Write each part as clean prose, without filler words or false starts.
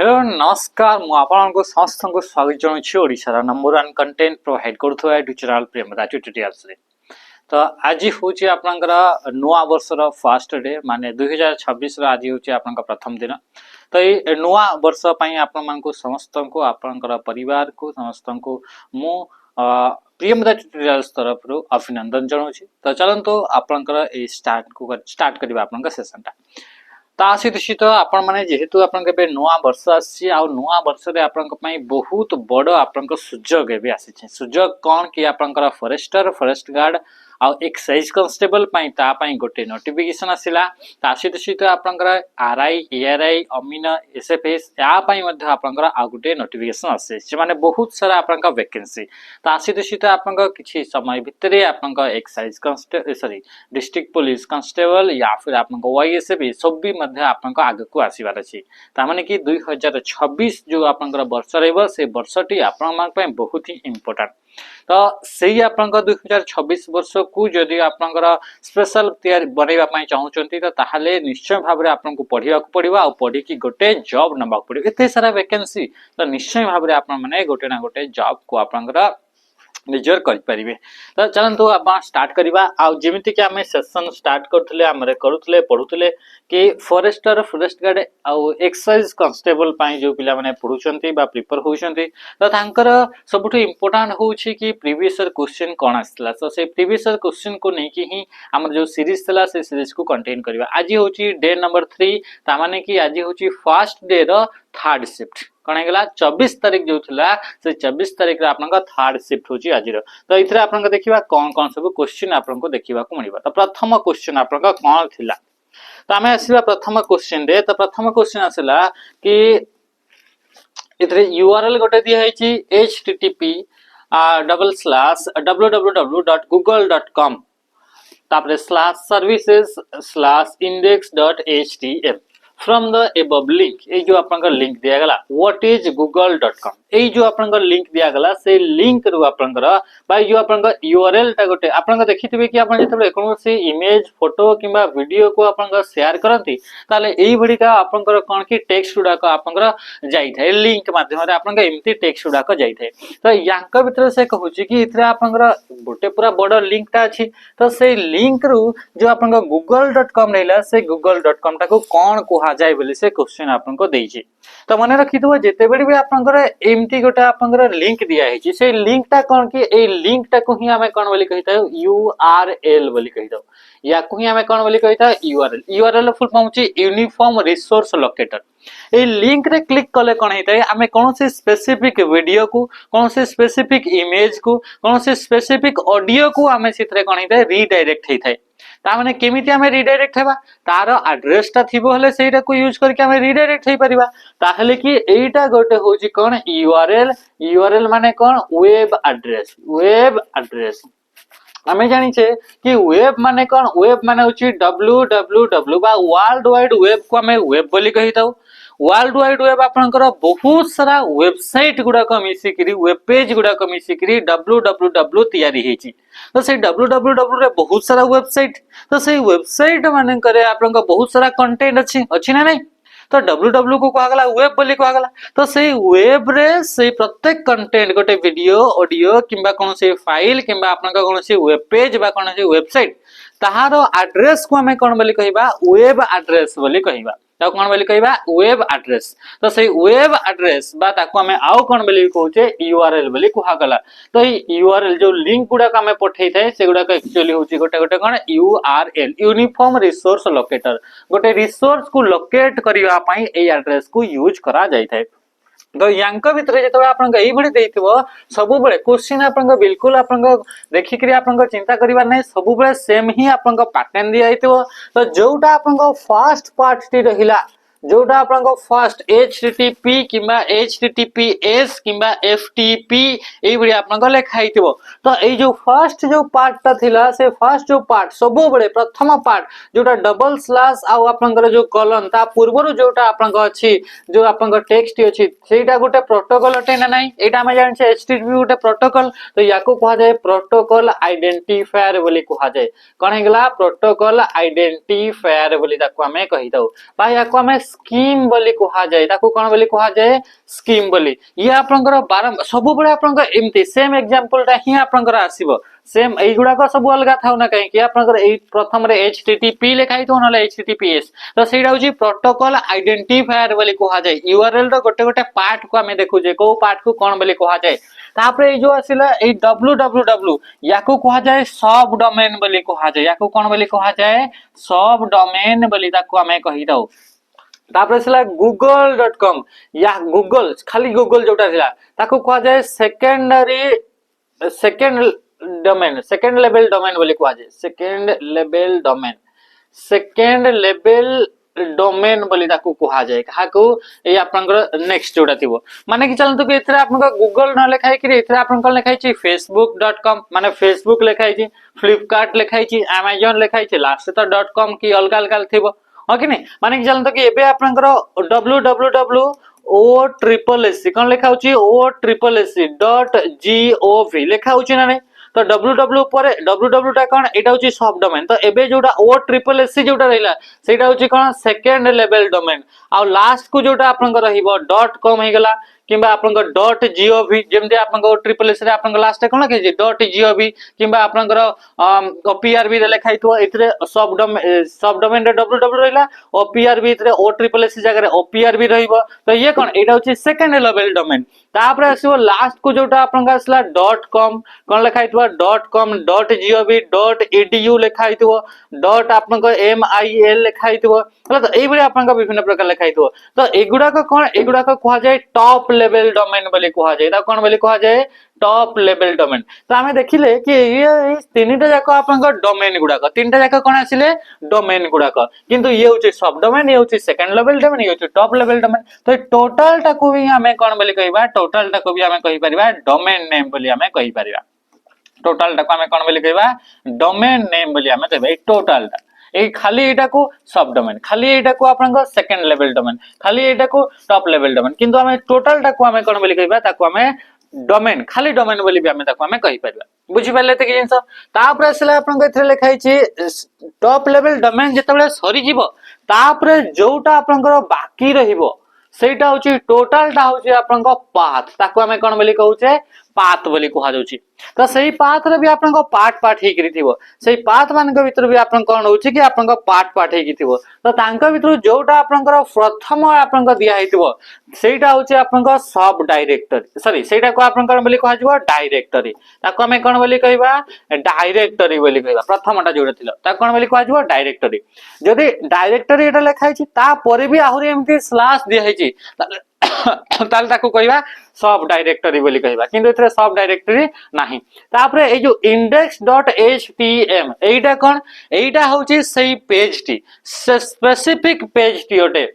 Hello नमस्कार मु आपनको समस्त को स्वागत जनाउछि ओडिसा नंबर 1 कंटेंट प्रोवाइड करथुवा यूट्यूब चैनल प्रेमदा ट्यूटोरियल्स रे। तो आज होची आपनकर नुआ वर्षर फर्स्ट डे माने 2026 रो आज होची आपनकर प्रथम दिन। तो ये नुआ वर्ष पई आपन मानको समस्त को आपनकर परिवार को समस्त को मु प्रियमदा ट्यूटोरियल्स तरफ रो अभिनंदन जनाउछि। तो चलंतो आपनकर ए स्टार्ट करबा आपनकर सेशनटा। ता सहित आपण माने जेहेतु आपण के नुआ वर्ष आसी आ नुआ वर्ष रे आपण पई बहुत बड़ आपण सुजोग एबे आसी सुजोग कौन कि आपण फॉरेस्ट गार्ड आ एक्साइज कांस्टेबल पई ता पई गोटे नोटिफिकेशन आसिला ता सहित आपण आरआई एआरआई अमीन एसएफएस या पई मध्ये आपण आ गोटे नोटिफिकेशन आसे जे माने बहुत सारा आपण वैकेंसी ता सहित आपण किछि समय भितरे आपण excise constable sorry district police constable या फिर आपण वाईएसएफ सब भी मध्ये आपण आगे को आसीबार अछि ता माने कि 2026 जो आपण वर्ष रहबो से वर्षटी आपण मान पई बहुत ही इंपोर्टेंट। तो सही आपण 2026 वर्ष को जदि आपण स्पेशल तैयारी बनैबा पई चाहउचंती तो ताहाले निश्चय भाबरे आपण को पढिबा को पड़िबा आ पढी कि गोटे जॉब नबा को पड़िबा एते सारा वैकेंसी तो निश्चय भाबरे आपण माने गोटे ना गोटे जॉब को आपण निजर कर परिबे। तो चलंतु आपण स्टार्ट करबा आ जेमिति कि हमें सेशन स्टार्ट करथले हमरे करूथले पढुथले कि फॉरेस्ट गार्ड आ एक्साइज कांस्टेबल पई जो पिला माने पढुचंती बा प्रिपेयर होउचंती तो तांकर सबुठ इंपोर्टेंट होउची कि प्रीवियस ईयर क्वेश्चन कोन आस्थिला तो से प्रीवियस ईयर क्वेश्चन को नै कि ही हमर जो सीरीज थला से सीरीज को कंटेन करबा। आज होउची डे नंबर 3 ता माने कि आज होउची फर्स्ट डे रो थर्ड शिफ्ट कौन है 24 तारीख जो थिला से 24 तारीख रे आपनका थर्ड शिफ्ट होची आज रो। तो इथरे आपनका देखिबा कोन कोन सब क्वेश्चन आपनको देखिबा को मिलबा। तो प्रथम क्वेश्चन आपनका कोन थिला तो हमें आसीबा प्रथम क्वेश्चन रे। तो प्रथम क्वेश्चन आसला कि इथरे यूआरएल गोटे दिया है http www.google.com तापरे /services/index.html from the above link ए जो आपनका लिंक दिया गला what is google.com ए जो आपनका लिंक दिया गला से लिंक रु आपनका बाय जो आपनका यूआरएल टा गोटे आपनका देखिथिबे कि आपन जेतबे कोनोसी इमेज फोटो किबा वीडियो को आपनका शेयर करंती ताले एई भडिका आपनकर कोन कि टेक्स्ट गुडा को आपनकर जाई थाए लिंक माध्यम रे आपनका एम्ति टेक्स्ट गुडा को जाई थाए। तो यांका भीतर से कहूची कि इथरे आपनकर गोटे पूरा बड़ लिंक टा अछि तो से लिंक रु जो आपनका google.com रहला से google.com टा को कोन कोहा जाय बोली से क्वेश्चन आपन को देछि। तो मन रखिथबो जेते बेडी भी आपनकर एम्ति गोटा आपनकर लिंक दिया है से लिंक टा कोन कि ए लिंक टा को ही हमें कोन बोली कहिता यूआरएल बोली कहितो या को ही हमें कोन बोली कहिता यूआरएल यूआरएल फुल फॉर्म छि यूनिफॉर्म रिसोर्स लोकेटर। ए लिंक रे क्लिक कले कोन हेतै हमें कोन से स्पेसिफिक वीडियो को कोन से स्पेसिफिक इमेज को कोन से स्पेसिफिक ऑडियो को हमें सिथरे कोन हेतै रीडायरेक्ट हेतै ता माने केमिति हमें रीडायरेक्ट हेबा तार एड्रेस टा थिबो हले सेटा को यूज करके हमें रीडायरेक्ट हे परिबा ताहले कि एटा गोटे होची कोन यूआरएल माने कोन वेब एड्रेस हमें जानी छे कि वेब माने कोन वेब माने होची www बा वर्ल्ड वाइड वेब को हमें वेब बोली कहिताउ। वर्ल्ड वाइड वेब आपनकर बहुत सारा वेबसाइट गुडा को मिसी करी वेब पेज गुडा को मिसी करी www तैयारी हेची तो से www रे बहुत सारा वेबसाइट तो से वेबसाइट माने करे आपनका बहुत सारा कंटेंट अछि ना नहीं तो www को कहा गला वेब बोली कहा गला। तो से वेब रे से प्रत्येक कंटेंट गोटे वीडियो ऑडियो किबा कोन से फाइल किबा आपनका कोन से वेब पेज बा कोन से वेबसाइट ताहार एड्रेस को हमें कोन बोली कहिबा वेब एड्रेस बोली कहिबा तो कोन बोली कहिबा वेब एड्रेस। तो से वेब एड्रेस बा ताको हमें आउ कोन बोली कहउचे यूआरएल बोली कहा गला। तो यूआरएल जो लिंक गुडा का हमें पठै थाए से गुडा का एक्चुअली होची गोटे गोटे कोन यूआरएल यूनिफॉर्म रिसोर्स लोकेटर गोटे रिसोर्स को लोकेट करिवा पई ए एड्रेस को यूज करा जाय थाए। तो यांका भितरे जेतबे आपन एई भडी देइथिबो सबु बेले क्वेश्चन आपन बिल्कुल आपन देखि करी आपन चिंता करिवा नै सबु बेले सेम ही आपन पैटर्न दिया आइथिबो। तो जोटा आपन फर्स्ट पार्ट टी रहिला जोटा आपन फर्स्ट http किबा https किबा ftp एई भडी आपन लेखा आइथिबो। तो एई जो फर्स्ट जो पार्ट ता थिला से फर्स्ट जो पार्ट सबु बेले प्रथम पार्ट जोटा डबल स्लैश आ आपन जो कॉलन ता पूर्वरु जोटा आपन अछि जो आपन टेक्स्ट अछि सेटा गोटे प्रोटोकॉल अटे ना नाही एटा हम जानि छे http गोटे प्रोटोकॉल। तो याको कहा जाय प्रोटोकॉल आइडेंटिफायर बोली कहा जाय कोन हेगला प्रोटोकॉल आइडेंटिफायर बोली ताको हमें कहि दउ बा याको हमें स्कीम बोली कहा जाए ताको कोन बोली कहा जाए स्कीम बोली ये आपनकर बारंबार सब बळे आपनकर एमती सेम एग्जांपल ता ही आपनकर आसीबो सेम एई गुडा को सब अलगा थाउ ना कहीं कि आपनकर एई प्रथम रे http लिखाई तो नले https तो सेडा होची प्रोटोकॉल आइडेंटिफायर बोली कहा जाए यूआरएल रो गोटे गोटे पार्ट को हमें देखु जे को पार्ट को कोन बोली कहा जाए तापरे जो आसिला ए www याको कहा जाए सब डोमेन बोली कहा जाए याको कोन बोली कहा जाए सब डोमेन बोली ताको हमें कहि दउ तापरे सिला google.com या गूगल खाली गूगल जोटा सिला ताको कहा जाए secondary second domain second level domain बोली कहा जाए सेकंड लेवल डोमेन बोली ताको कहा जाए काको ए आपनकर नेक्स्ट जोटा थिबो माने कि चलंतु कि एथरे आपनकर गूगल न लिखाई कि एथरे आपनकर लिखाई छी facebook.com माने फेसबुक लिखाई छी फ्लिपकार्ट लिखाई छी amazon लिखाई छी लास्ट तो .com की अलग अलग थिबो हो कि नहीं माने कि चलंतु कि एबे आपनकर www o ट्रिपल एस कोन लिखा होची o ट्रिपल एस .gov लिखा होची ना नहीं तो www पर www टा कोन एटा होची सब डोमेन तो एबे जोटा o ट्रिपल एस जोटा रहिला सेटा होची कोन सेकंड लेवल डोमेन आ लास्ट को जोटा आपनकर रहिबो .com हे गला किबा आपनकर .gov जेमते आपनकर ट्रिपल एस रे आपनकर लास्ट कोन के .gov किबा आपनकर prb रे लिखाई तो एथरे सब डोमेन रे www रहिला ओ prb एथरे o ट्रिपल एस जगह रे prb रहिबो तो ये कोन एटा होची सेकंड लेवल डोमेन तापर आसीबो लास्ट को जोटा आपनकर असला .com कोन लिखाई तो .com .gov .edu लिखाई तो आपनकर mil लिखाई तो हला तो एई बळे आपनकर विभिन्न प्रकार लिखाई तो एगुडा को कोन एगुडा को कहा जाए टॉप लेवल डोमेन बोली कहा जाए ता कोन बोली कहा जाए टॉप लेवल डोमेन तो हमें देखिले कि ये तीनटा जाको आपनकर डोमेन गुडा को तीनटा जाको कोन आसिले डोमेन गुडा को किंतु ये होची सब डोमेन ये होची सेकंड लेवल डोमेन ये होची टॉप लेवल डोमेन तो टोटल टा को भी हमें कोन बोली कहबा टोटल टा को भी हमें कहि परिबा डोमेन नेम बोली हमें कहि परिबा टोटल टा को हमें कोन बोली कहबा डोमेन नेम बोली हमें कहबा टोटल टा ए खाली एटा को सब डोमेन खाली एटा को आपनका सेकंड लेवल डोमेन खाली एटा को टॉप लेवल डोमेन किंतु हमें टोटल टा को हमें कोन बोली कहबा ताको हमें डोमेन खाली डोमेन बोली भी हमें ताको हमें कहि परबा बुझि पाले त कि जिंस तापर असला आपनका एथरे लिखाई छी टॉप लेवल डोमेन जेतबेले सरी जीवो तापर जोटा आपनकर बाकी रहिबो सेटा होची टोटल टा होची आपनका पाथ ताको हमें कोन बोली कहउचे पाथ बोली कहा जाउची तो सही पाथ रे भी आपनका पार्ट हे करिथिबो सही पाथ मान के भीतर भी आपन कोन होची कि आपनका पार्ट हे किथिबो तो तांका भीतर जोटा आपनकर प्रथम आपनका दिया हेतिबो सेटा होची आपनका सब डायरेक्टरी सॉरी सेटा को आपन कोन बोली कहा जबो डायरेक्टरी ताको हमें कोन बोली कहबा डायरेक्टरी बोली कहबा प्रथमटा जोटा थिलो ता कोन बोली कहा जबो डायरेक्टरी जदी डायरेक्टरी एटा लिखाई छी ता परे भी आहुरी एमती स्लैश दिया हेची ताल ताको कहबा सब डायरेक्टरी बोली कहबा किंतु एथरे सब डायरेक्टरी नाही तापरे ए जो index.htm एटा कोन एटा होची सही page T specific page T ओटे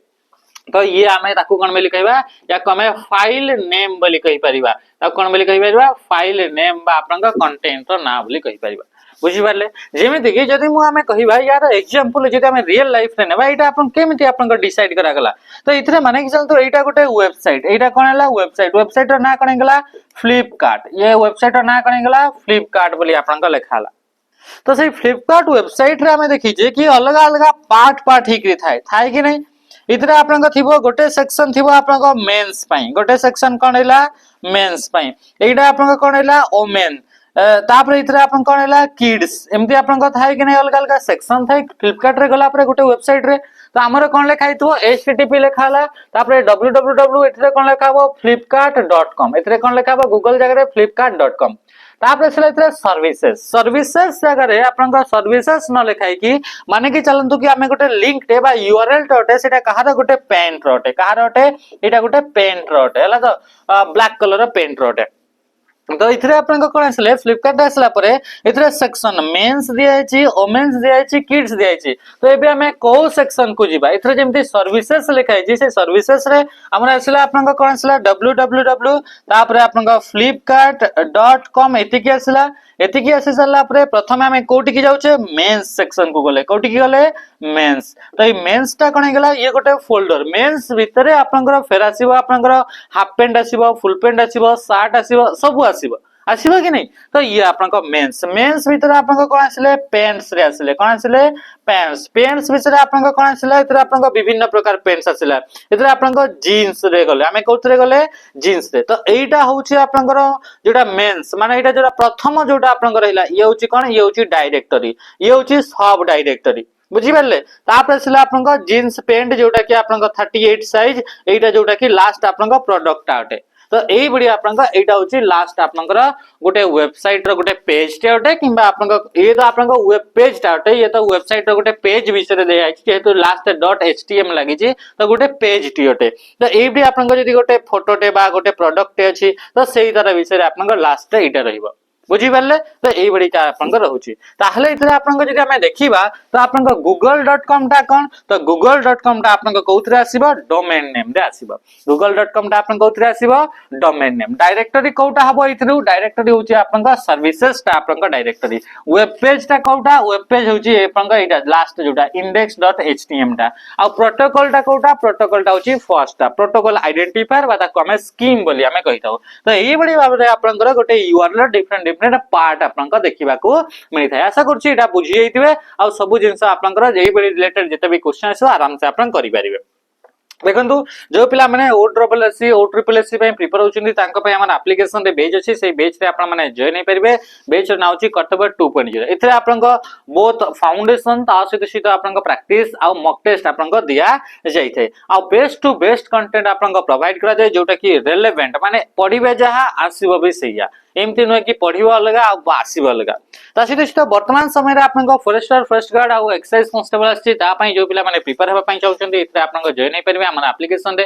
तो ये हमें ताको कोन बोली कहबा या को हमें फाइल नेम बोली कहि परिबा ताको कोन बोली कहि परिबा फाइल नेम बा आपनका कंटेंट रो नाम बोली कहि परिबा बुझि पारले जेमिति कि जदि मु हमें कहिबा यार एग्जांपल जदि हमें रियल लाइफ रे नेबा एटा आपन केमिति आपन को डिसाइड करा गला तो इथरे माने कि चल तो एटा गोटे वेबसाइट एटा कोन हला वेबसाइट रो ना कोन गला फ्लिपकार्ट ये वेबसाइट रो ना कोन गला फ्लिपकार्ट बोली आपन को लिखाला तो सही फ्लिपकार्ट वेबसाइट रे हमें देखि जे कि अलग अलग पार्ट ही थाय कि नहीं इथरे आपन को थिबो गोटे सेक्शन थिबो आपन को मेंस पई गोटे सेक्शन कोन हला मेंस पई एटा आपन को कोन हला ओमेन तापर इथरे आपन कोन हला किड्स एमती आपन को थाय कि नहीं अलग अलग सेक्शन थाय फ्लिपकार्ट रे गला पर गोटे वेबसाइट रे तो हमर कोन लिखाई तो http लिखाला तापर www इथरे कोन लिखाबो flipkart.com इथरे कोन लिखाबो गूगल जगह रे flipkart.com तापर इसले इथरे सर्विसेज जगह रे आपन को सर्विसेज न लिखाई कि माने कि चलंतु कि हमें गोटे लिंक टे बा यूआरएल टोटे सेटा कहार गोटे पेंट रोटे कहार रोटे एटा गोटे पेंट रोटे हला तो ब्लैक कलर रो पेंट रोटे तो इथरे आपन को कोन आसले फ्लिपकार्ट आसला परे इथरे सेक्शन मेंस दिया छि वोमेन्स दिया छि किड्स दिया छि तो एबे हमें को सेक्शन को जिबा इथरे जेमति सर्विसेज लिखाइ छि से सर्विसेज रे हमरा आसला आपन को कोन आसला www तापर आपन को flipkart.com एतिकी आसला एतिकी आसी सरला परे प्रथमे हमें कोठी की जाउछे मेंस सेक्शन को गले कोठी की गले मेंस तो ई मेंस ता कोन गेला ये गोटे फोल्डर मेंस भितरे आपन को फेर आसीबो आपन को हाफ पैंट आसीबो फुल पैंट आसीबो शर्ट आसीबो सब आसीबो आसीबो कि नहीं। तो ये आपनको मेंस मेंस भीतर आपनको कोन आसिले पेंट्स रे आसिले कोन आसिले पेंट्स पेंट्स भीतर आपनको कोन आसिले इतर आपनको विभिन्न प्रकार पेंट्स आसिला इतर आपनको जीन्स रे गले हमें कोथरे गले जीन्स रे। तो एटा होउची आपनकर जोटा मेंस माने एटा जोटा प्रथम जोटा आपनकर रहला ये होउची कोन ये होउची डायरेक्टरी ये होउची सब डायरेक्टरी बुझी पाले। तापर सिला आपनकर जीन्स पैंट जोटा कि आपनकर 38 साइज एटा जोटा कि लास्ट आपनकर प्रोडक्ट आटे। तो एई बडी आपनकर एटा होची लास्ट आपनकर गोटे वेबसाइट रो गोटे पेज टे आटे किबा आपनकर ये तो आपनकर वेब पेज टे आटे ये तो वेबसाइट रो गोटे पेज विषय दे आछि जेहेतु लास्ट .html लागि छि तो गोटे पेज टी आटे। तो एई बडी आपनकर जदी गोटे फोटो टे बा गोटे प्रोडक्ट टे अछि तो सेही तार विषय आपनकर लास्ट एटा रहिबो बुझी पाले। तो एई बडी का आपनकर रहउछि ताहले इतरे आपनकर जदी हमें देखिबा तो आपनकर google.com टा कोन तो google.com टा आपनकर कोउतरे आसीबो डोमेन नेम रे आसीबो google.com टा आपनकर कोउतरे आसीबो डोमेन नेम। डायरेक्टरी कोउटा हबो इतरु डायरेक्टरी होछि आपनकर सर्विसेज टा आपनकर डायरेक्टरी वेब पेज टा कोउटा वेब पेज होछि आपनकर एटा लास्ट जोटा index.html टा आ प्रोटोकॉल टा कोउटा प्रोटोकॉल टा होछि फर्स्ट टा प्रोटोकॉल आइडेंटिफायर बा ताको हमें स्कीम बोली हमें कहिताओ। तो एई बडी भाबरे आपनकर गोटे यूआरएल डिफरेंट पार्ट आपनका देखिबा को मिलि थाय आशा करछि एटा बुझि जैतिबे आ सब जिंस आपनकर जेई बडी रिलेटेड जते भी क्वेश्चन आसो आराम से आपन करि परिबे। देखंतु जो पिला माने OSSC OSSC पे प्रिपेयर होचंदी तांका पे हमर एप्लीकेशन रे बेज अछि सेही बेज रे आपण माने जॉइन हे परिबे। बेज नाउ छि कर्तव्य 2.0 एथरे आपनका बोथ फाउंडेशन ता सहित आपनका प्रैक्टिस आ मॉक टेस्ट आपनका दिया जाई थे आ बेस्ट टू बेस्ट कंटेंट आपनका प्रोवाइड करा जाय जोटा कि रिलेवेंट माने पढिबे जहा आसीबो भी सैया एमती नुहे कि पढ़िबो अलग आ आसीबो अलग। ता सहित वर्तमान समय रे आपनका फॉरेस्टर फर्स्ट गार्ड आ एक्साइज कांस्टेबल आछि ता पई जो पिला माने प्रिपेयर हेबा पई चाहउचंदी एथरे आपनका जॉइन हे परिबे हमर एप्लीकेशन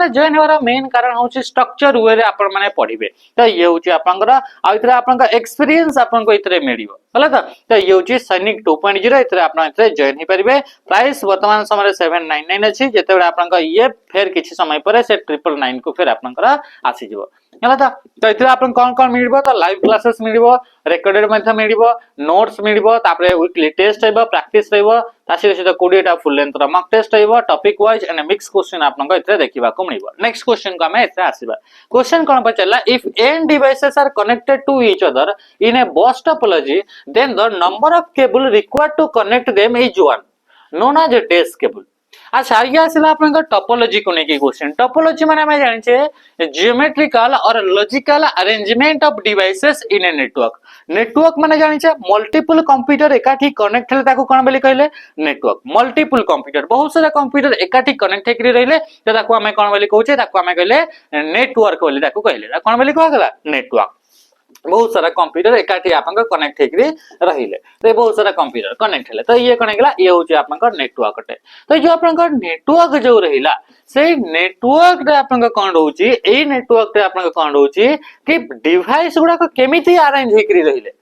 रे जॉइन होवार मेन कारण होछि स्ट्रक्चर वे रे आपण माने पढिबे। तो ये होछि आपनकर आ इथरे आपनका एक्सपीरियंस आपनको इथरे मिलिबो हला। तो ये होछि सैनिक 2.0 इथरे आपण इथरे जॉइन हे परिबे। प्राइस वर्तमान समय रे 799 अछि जेतेबे आपनका ये फेर किछि समय परे से 999 को फेर आपनकर आसी जिवो हला। तो इथरे आपन कोन मिलिबो तो लाइव क्लासेस मिलिबो रेकॉर्डेड मध्ये मिलिबो नोट्स मिलिबो तापरे वीकली टेस्ट रहबो प्रैक्टिस रहबो ता सहित 20 टा फुल लेंथ रो मॉक टेस्ट रहबो topic wise and mix question आपनको इथरे देखिबा को मिलिबो। नेक्स्ट क्वेश्चन को हमें इथरे आसीबा क्वेश्चन कोन पचला if n devices are connected to each other in a bus topology then the number of cable required to connect them is one known as a dash cable। अच्छा ये आसिला आपनका topology को नेकी क्वेश्चन। टोपोलॉजी माने हम जानि छे geometrical और logical arrangement of devices in a network. Network माने जानि छे मल्टीपल कंप्यूटर एकाठी कनेक्ट हेले ताको कोन बोली कहले नेटवर्क। मल्टीपल कंप्यूटर बहुत सारा कंप्यूटर एकाठी कनेक्ट हेकरी रहिले त ताको हमें कोन बोली कहउछे ताको हमें कहले नेटवर्क बोली ताको कहले कोन बोली कहला नेटवर्क। बहुत सारा कंप्यूटर एकाठी आपनका कनेक्ट हेकरी रहिले तो बहुत सारा कंप्यूटर कनेक्ट हेले तो ये कोन गेला ये होची आपनका नेटवर्क टे। तो जो आपनका नेटवर्क जो रहिला से नेटवर्क रे आपनका कोन रहउची ए नेटवर्क रे आपनका कोन रहउची कि डिवाइस गुडा को केमिति अरेंज हेकरी रहिले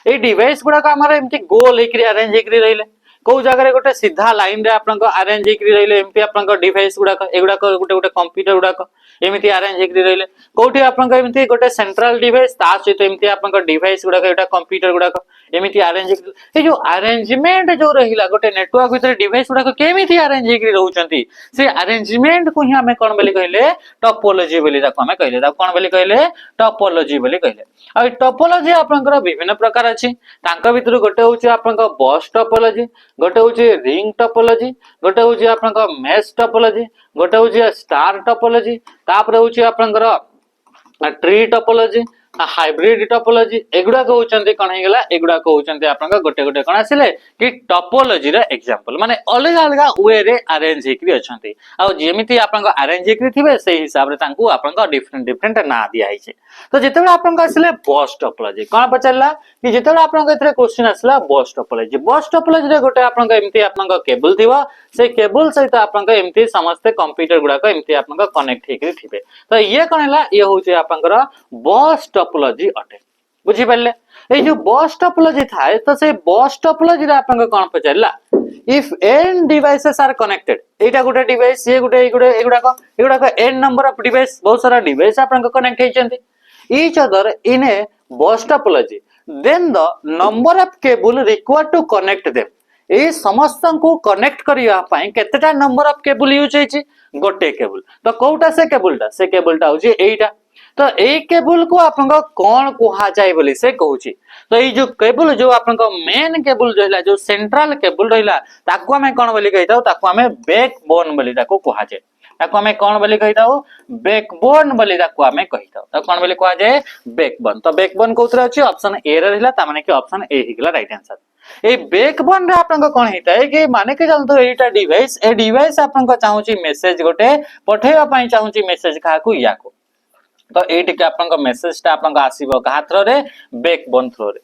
ए डिवाइस गुडा को हमर एमति गोल हेकरी अरेंज हेकरी रहिले को जगह रे गोटे सीधा लाइन रे आपनका अरेंज हेकरी रहिले एमति आपनका डिवाइस गुडा को एगुडा को गोटे गोटे कंप्यूटर गुडा को एमिति अरेंज हेकरी रहिले कोठी आपनका एमिति गोटे सेंट्रल डिवाइस ता सहित एमिति आपनका डिवाइस गुडा एटा कंप्यूटर गुडा एमिति अरेंज ए जो अरेंजमेंट जो रहिला गोटे नेटवर्क भीतर डिवाइस गुडा केमिति अरेंज हेकरी रहउचंती से अरेंजमेंट को ही हमें कोन बोली कहले टोपोलॉजी बोली ताको हमें कहले ताको कोन बोली कहले टोपोलॉजी बोली कहले। आ टोपोलॉजी आपनकर विभिन्न प्रकार अछि तांका भीतर गोटे होची आपनका बस टोपोलॉजी गोटे होची रिंग टोपोलॉजी गोटे होची आपनका मेश टोपोलॉजी गोटे होची स्टार टोपोलॉजी तापर होची आपनकर ट्री टोपोलॉजी हाइब्रिड टोपोलॉजी एगुडा को होचंती कोन हे गेला एगुडा को होचंती आपनका गोटे गोटे कोन आसिले कि टोपोलॉजी रे एग्जांपल माने अलग अलग वे रे अरेंज हेकरी अछंती आ जेमिति आपनका अरेंज हेकरी थिबे से हिसाब रे तांकू आपनका डिफरेंट डिफरेंट ना दिया हिचे। तो जेतेबे आपनका आसिले बस टोपोलॉजी कोन पचलला कि जेतेबे आपनका इतरे क्वेश्चन आसला बस टोपोलॉजी रे गोटे आपनका एमिति आपनका केबल थिबा से केबल सहित आपनका एमिति समस्त कंप्यूटर गुडा को एमिति आपनका कनेक्ट हेकरी थिबे। तो ये कोन हला ये होचे आपनकर बस टोपोलॉजी अटे बुझी पाले। ए जो बस टोपोलॉजी थाए तो से बस टोपोलॉजी रे आपन कोन पचरला if n devices are connected एटा गोटे डिवाइस ये गोटे एगुडा को n नंबर ऑफ डिवाइस बहुत सारा डिवाइस आपन को कनेक्ट हेचंती each other in a bus topology then the number of cable required to connect them ए समस्त को कनेक्ट करिया पई केतेटा नंबर ऑफ केबल यूज हेची गोटे केबल। तो कोउटा से केबलटा होची एटा तो ए केबल को आपन कौन कुहा जाय बोली से कहूची। तो ये जो केबल जो आपन मेन केबल रहिला जो सेंट्रल केबल रहिला ताको हमें कौन बोली कहिताऊ ताको हमें बैकबोन बोली ताको कुहा जाय। ताको हमें कौन बोली कहिताऊ बैकबोन बोली ताको हमें कहिताऊ। तो कौन बोली कुहा जाय बैकबोन। तो बैकबोन कोउतरे अछि ऑप्शन ए रे रहिला ता माने कि ऑप्शन ए हिगला राइट आंसर। ए बैकबोन रे आपन कोन हेता है कि माने कि चलतो एटा डिवाइस ए डिवाइस आपन चाहूची मेसेज गोटे पठेवा पई चाहूची मेसेज काहा को या को। तो एटी के आपन मेसेज ता आपन आसीबो कहा थ्रो रे बैकबोन थ्रो रे।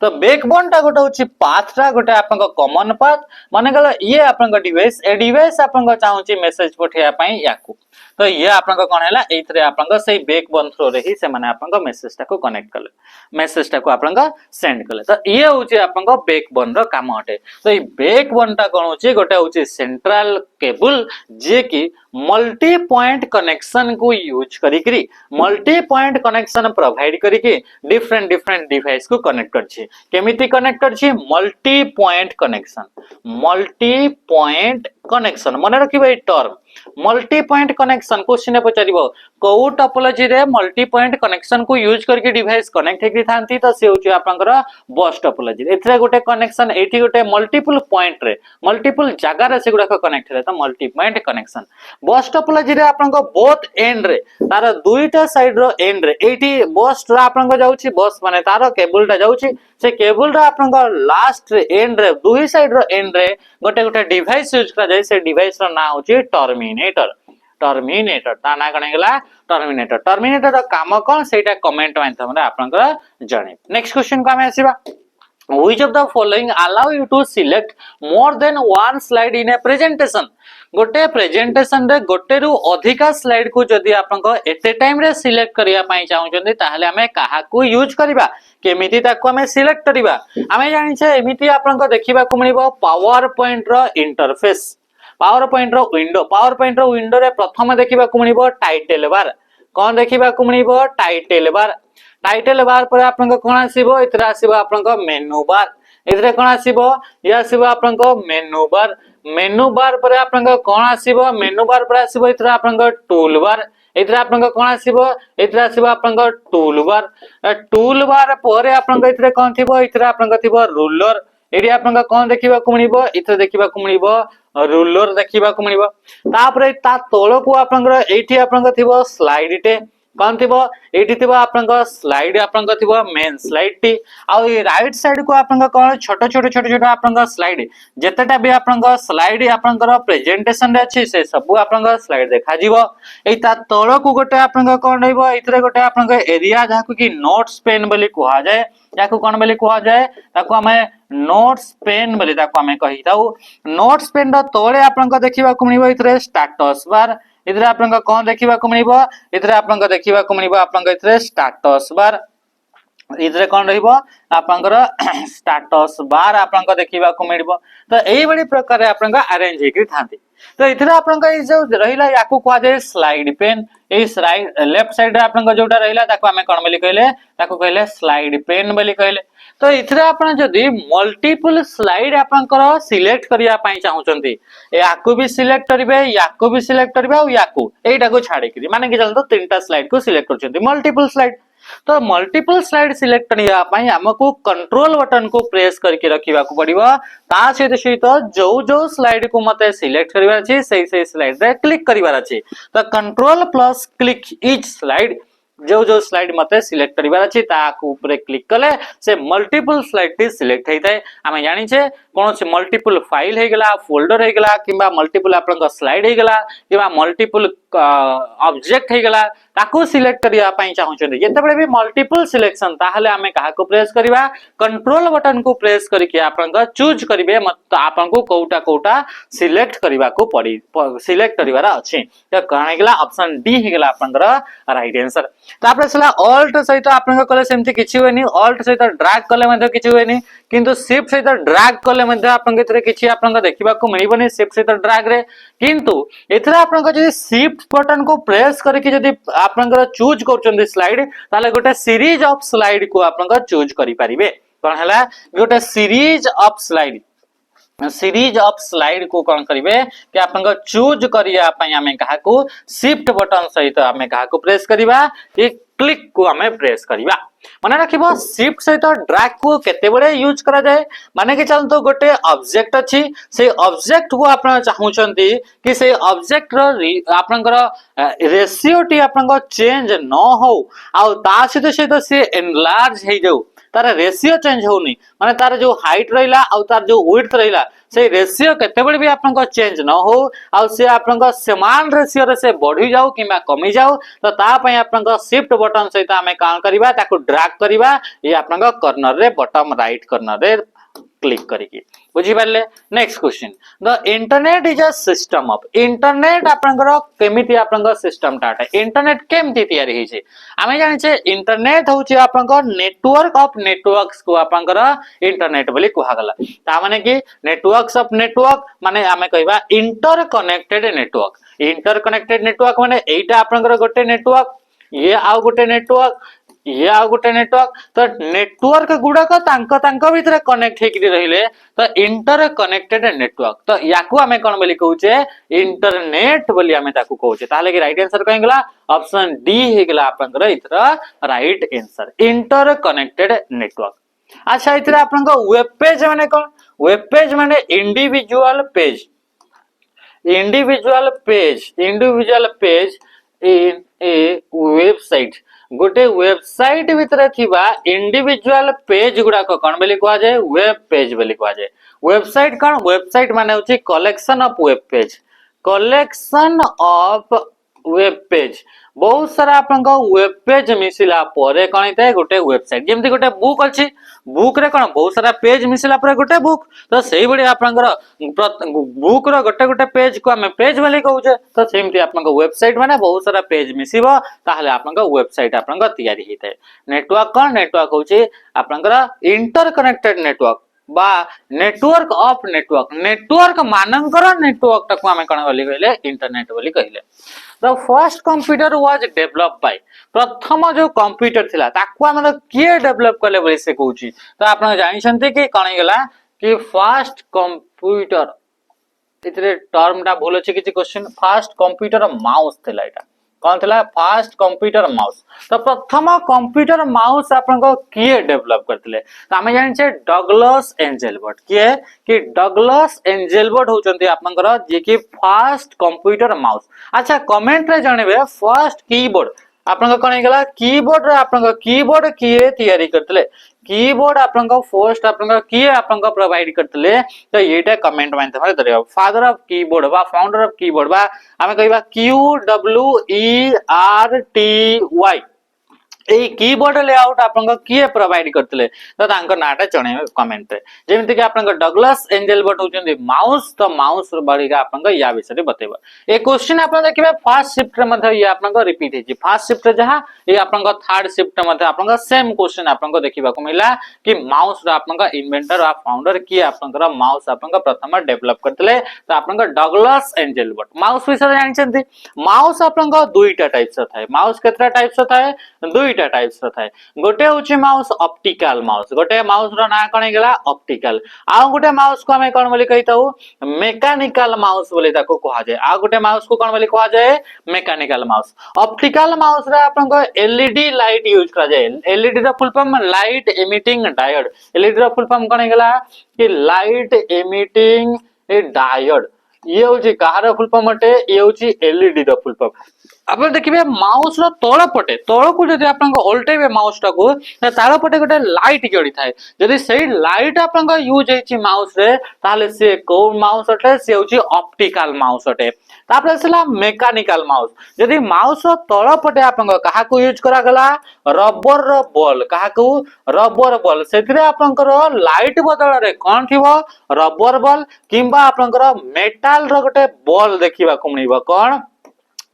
तो बैकबोन टा गोटे होची पाथ टा गोटे आपन कॉमन पाथ माने गला ये आपन डिवाइस ए डिवाइस आपन चाहूची मेसेज पठेया पई याकू। तो ये आपन कोन हैला एथरे आपन सेही बैकबोन थ्रो रे ही से माने आपन मेसेज टा को कनेक्ट करले मेसेज टा को आपन सेंड करले। तो ये होची आपन बैकबोन रो काम हटे। तो ये बैकबोन टा कोन होची गोटे होची सेंट्रल केबल जे की मल्टी पॉइंट कनेक्शन को यूज करी मल्टी पॉइंट कनेक्शन प्रोवाइड करी डिफरेंट डिफरेंट डिवाइस को कनेक्ट करछि। केमिति कनेक्ट करछि मल्टी पॉइंट कनेक्शन मने रखिबे term multi point connection question पचारिबो को टोपोलॉजी रे मल्टी पॉइंट कनेक्शन को यूज करके डिवाइस कनेक्ट हेकि थांती। तो से होची आपनकर बस टोपोलॉजी एथरे गोटे कनेक्शन एठी गोटे मल्टीपल पॉइंट रे मल्टीपल जगह रे से गुडा कनेक्ट रे। तो मल्टी पॉइंट कनेक्शन बस टोपोलॉजी रे आपनकर बोथ एंड रे तार दुईटा साइड रो एंड रे एठी बस रा आपनकर जाउची बस माने तार केबल टा जाउची से केबल रा आपनकर लास्ट रे एंड रे दुई साइड रो एंड रे गोटे गोटे डिवाइस यूज करा जाय। से डिवाइस रो ना होची टर्मिनेटर ता ना कने गेला टर्मिनेटर। टर्मिनेटर रो काम कोन सेटा कमेंट माध्यम रे आपनकर जणे। नेक्स्ट क्वेश्चन को हम आसीबा which of the following allow you to select more than one slide in a presentation। गोटे प्रेजेंटेशन रे गोटे रु अधिका स्लाइड को जदी आपन को एटे टाइम रे सिलेक्ट करिया पई चाहउचंदी ताहले हमें काहा को यूज करबा केमिति ताको हमें सिलेक्ट करबा। हमें जानि छे एमिति आपन को देखिबा को मिलिबो पावर पॉइंट रो इंटरफेस पावर पॉइंट रो विंडो रे प्रथम देखिबा को मिलिबो टाइटल बार कोन देखिबा को मिलिबो टाइटल बार पर आपन को कोन आसीबो इतरा आसीबो आपन को मेनू बार इतरे कोन आसीबो ये आसीबो आपन को मेनू बार पर आपन को कोन आसीबो मेनू बार पर आसीबो इतरा आपन को टूल बार इतरा आपन को कोन आसीबो इतरा आसीबो आपन को टूल बार पर आपन को इतरे कोन थिबो इतरा आपन को थिबो रूलर एडी आपन को कोन देखिबा को मिलिबो इतरे देखिबा को मिलिबो रूलर देखिबा को मिलिबो। तापरे ता तोलो को आपन को एठी आपन को थिबो स्लाइड टे कौन थिबो एठी थिबो आपन को स्लाइड आपन को थिबो मेन स्लाइड टी आ ये राइट साइड को आपन को कोन छोटो आपन को स्लाइड जेतेटा भी आपन को स्लाइड आपन को प्रेजेंटेशन रे अछि से सब आपन को स्लाइड देखा जीवो। एई ता तळो को गोटे आपन को कोन रहइबो इतरे गोटे आपन को एरिया जाकु कि नोट्स पेन बोली कुहा जाय याकु कोन बोली कुहा जाय ताको हमें नोट्स पेन बोली ताको हमें कहिताऊ। नोट्स पेन रो तळे आपन को देखिबा को मिलिबो इतरे स्टेटस बार इधर आपन को कोन देखिबा को मिलिबो इधर आपन को देखिबा को मिलिबो आपन को इधर स्टेटस बार इधर कोन रहइबो आपन को स्टेटस बार आपन को देखिबा को मिलिबो। तो एई बडी प्रकार आपन को अरेंज हेकि थांती। तो इधर आपन को जो रहिला याकू कुआ जाय स्लाइड पेन ए स्लाइड लेफ्ट साइड रे आपन को जोटा रहिला ताको हमें कोन बोली कहले ताको कहले स्लाइड पेन बोली कहले। तो इथरे आपन जदी मल्टीपल स्लाइड आपन को सिलेक्ट करिया पई चाहउचंती याकू भी सिलेक्ट करिवे याकू भी सिलेक्ट करिवे आ याकू एटा को छाडी करी माने कि चलतो तीनटा स्लाइड को सिलेक्ट करचंती मल्टीपल स्लाइड। तो मल्टीपल स्लाइड सिलेक्ट करिया पई हमको कंट्रोल बटन को प्रेस करके रखिबा को पड़िबो। ता सहित जो स्लाइड को मते सिलेक्ट करिवार अछि सही स्लाइड रे क्लिक करिवार अछि। तो control plus click each slide जो स्लाइड मते सिलेक्ट करिवार अछि ताकू ऊपर क्लिक कले से मल्टीपल स्लाइड टी सिलेक्ट हेइताय। आमे जानि छे कोन से मल्टीपल फाइल हे गेला फोल्डर हे गेला किबा मल्टीपल आपन का स्लाइड हे गेला किबा मल्टीपल ऑब्जेक्ट हे गेला ताकू सिलेक्ट करिया पई चाहू छथि जेते बळे भी मल्टीपल सिलेक्शन ताहले आमे काहा को प्रेस करिवा कंट्रोल बटन को प्रेस करके आपन का चूज करिवे मत आपन को कोउटा सिलेक्ट करिवा को पड़ी सिलेक्ट करिवार अछि। त कहां गेला ऑप्शन डी हे गेला आपन राइट आंसर। तापर सला ऑल्ट सहित आपन कले सेमति किछि होयनी ऑल्ट सहित ड्रैग कले मध्ये किछि होयनी किंतु शिफ्ट सहित ड्रैग कले मध्ये आपन केतरे किछि आपन देखिबा को मिलिबनी शिफ्ट सहित ड्रैग रे किंतु एथरे आपन को जदी शिफ्ट बटन को प्रेस करके जदी आपन चूज करचंदी स्लाइड ताले गोटे सीरीज ऑफ स्लाइड को आपन चूज करि परिबे। कोन हला गोटे series of slide series of slide को कौन करिवे कि आपन चूज करिया पई हमें कहा को शिफ्ट बटन सहित हमें कहा को प्रेस करिवा ये क्लिक को हमें प्रेस करिवा माने रखिबो शिफ्ट सहित ड्रैग को केते बळे यूज करा जाय माने कि चलतो गोटे ऑब्जेक्ट अछि से ऑब्जेक्ट को आपण चाहउचंती कि से ऑब्जेक्ट रो आपनकर रेशियो टी आपन चेंज न हो आ ता सहित से एनलार्ज हे जाऊ तार रेशियो चेंज होनी माने तार जो हाइट रहिला आ तार जो विड्थ रहिला से रेशियो केते बळे भी आपन चेंज न हो आ से आपन समान रेशियो रे से बढ़ी जाऊ किबा कमी जाऊ तो ता पय आपन शिफ्ट बटन सहित हमें काम करिवा ताको ड्रैग करिवा ये आपन कॉर्नर रे बॉटम राइट कॉर्नर रे क्लिक करिकी बुझी पाले next question the internet is a system of internet आपनकर केमिति आपनकर सिस्टम टाटा इंटरनेट केमिति तयारी होई छै हमें जानि छै इंटरनेट होछि आपनकर नेटवर्क ऑफ नेटवर्क्स को आपनकर इंटरनेट बोली कहा गला ता माने कि नेटवर्क्स ऑफ नेटवर्क माने हमें कहबा इंटरकनेक्टेड नेटवर्क माने एटा आपनकर गोटे नेटवर्क ये आ गोटे नेटवर्क ये आ गोटे नेटवर्क तो नेटवर्क गुड़ाक भीतर कनेक्ट होकर रहिले तो इंटर कनेक्टेड नेटवर्क तो याकू हमें कौन बोली कहूचे इंटरनेट बोली हमें ताकू कहूचे ताले कि राइट आंसर कहीं गला ऑप्शन डी हे गला आपनकर इथरा right answer interconnected network अच्छा इथरा आपनकर वेब पेज माने कौन वेब पेज माने individual page in a website गोटे वेबसाइट भीतर थिबा इंडिविजुअल पेज गुडा को कोन बेली कहा जाय वेब पेज बेली कहा जाय वेबसाइट कोन वेबसाइट माने होची कलेक्शन ऑफ वेब पेज बहुत सारा आपन वेब पेज मिसिला परे कोन इते गोटे वेबसाइट जेमति गोटे बुक अछि बुक रे कोन बहुत सारा पेज मिसिला परे गोटे बुक तो सेही बडी आपन बुक रो गोटे गोटे पेज को हमें पेज वाली कहउजे तो सेमति आपन वेबसाइट माने बहुत सारा पेज मिसिबो ताहले आपन वेबसाइट आपन तयारी हिते नेटवर्क कोन नेटवर्क होची आपन इंटरकनेक्टेड नेटवर्क बा नेटवर्क ऑफ नेटवर्क मानकर नेटवर्क टाको हमें कोन बोली कहले इंटरनेट बोली कहले the first computer was develop by प्रथम जो कंप्यूटर थिला ताको हम किए डेवलप करले बोली से कहूची तो आपन जानि छनते कि कोन गेला कि फर्स्ट कंप्यूटर इतरे टर्म टा भूल अछि किछि क्वेश्चन फर्स्ट कंप्यूटर माउस थिला एटा कौन थिला फर्स्ट कंप्यूटर माउस तो प्रथम कंप्यूटर माउस आपन को किए डेवलप करथिले तो हमें जानि छै डगलस एंजेलबर्ट किए कि डगलस एंजेलबर्ट होचंती आपनकर जे कि फर्स्ट कंप्यूटर माउस अच्छा कमेंट रे जणेबे फर्स्ट कीबोर्ड आपन कोन हेगला कीबोर्ड रे आपन कीबोर्ड किए तयारी करथिले कीबोर्ड आपन फर्स्ट आपन किए आपन प्रोवाइड करथिले तो एटा कमेंट मानते माने दरिया फादर ऑफ कीबोर्ड बा फाउंडर ऑफ कीबोर्ड बा हमें कहबा QWERTY ए कीबोर्ड लेआउट आपन किए प्रोवाइड करथिले तो तांको नाटा चणे कमेंट रे जेमिति कि आपन डगलस एंजेलबर्ट होचंदी माउस तो माउस बडीगा आपन या विषय बतेबा ए क्वेश्चन आपन देखिबे फर्स्ट शिफ्ट रे मध्ये ये आपन रिपीट हेची फर्स्ट शिफ्ट जहां ये आपन थर्ड शिफ्ट मध्ये आपन सेम क्वेश्चन आपन देखिबा को मिला कि माउस रा आपन इन्वेंटर आ फाउंडर की आपन माउस आपन प्रथम डेवलप करथिले तो आपन डगलस एंजेलबर्ट माउस विषय जानि छथि माउस आपन दुईटा टाइप्स थाए माउस केतरा टाइप्स थाए दुई टाइप्स थाए गोटे होची माउस ऑप्टिकल माउस गोटे माउस रो ना कोन गेला ऑप्टिकल आ गोटे माउस को हमें कोन बोली कहिताऊ मेकानिकल माउस बोली ताको कहा जाय आ गोटे माउस को कोन बोली कहा जाय मेकानिकल माउस ऑप्टिकल माउस रे आपन को एलईडी लाइट यूज करा जाय एलईडी रो full form light emitting diode LED रो फुल फॉर्म कोन गेला कि लाइट एमिटिंग डायोड ये होची कहार फुल फॉर्म अटे ये होची एलईडी रो फुल फॉर्म अपन देखिबे माउस रो तळ पटे तळ को जदि आपन को ओल्टेबे माउस टा को ताळ पटे गोटे लाइट जड़ी थाए जदि सेही लाइट आपन को यूज हेची माउस रे ताले से को माउस अटे से होची ऑप्टिकल माउस अटे तापर असला मेकानिकल माउस जदि माउस रो तळ पटे आपन को कहा को यूज करा गला रबर रो बॉल कहा को रबर बॉल सेथिरे आपन को लाइट बदल रे कोन थिबो रबर बॉल किंबा आपन को मेटल रो गोटे बॉल देखिबा को मिलिबो कोन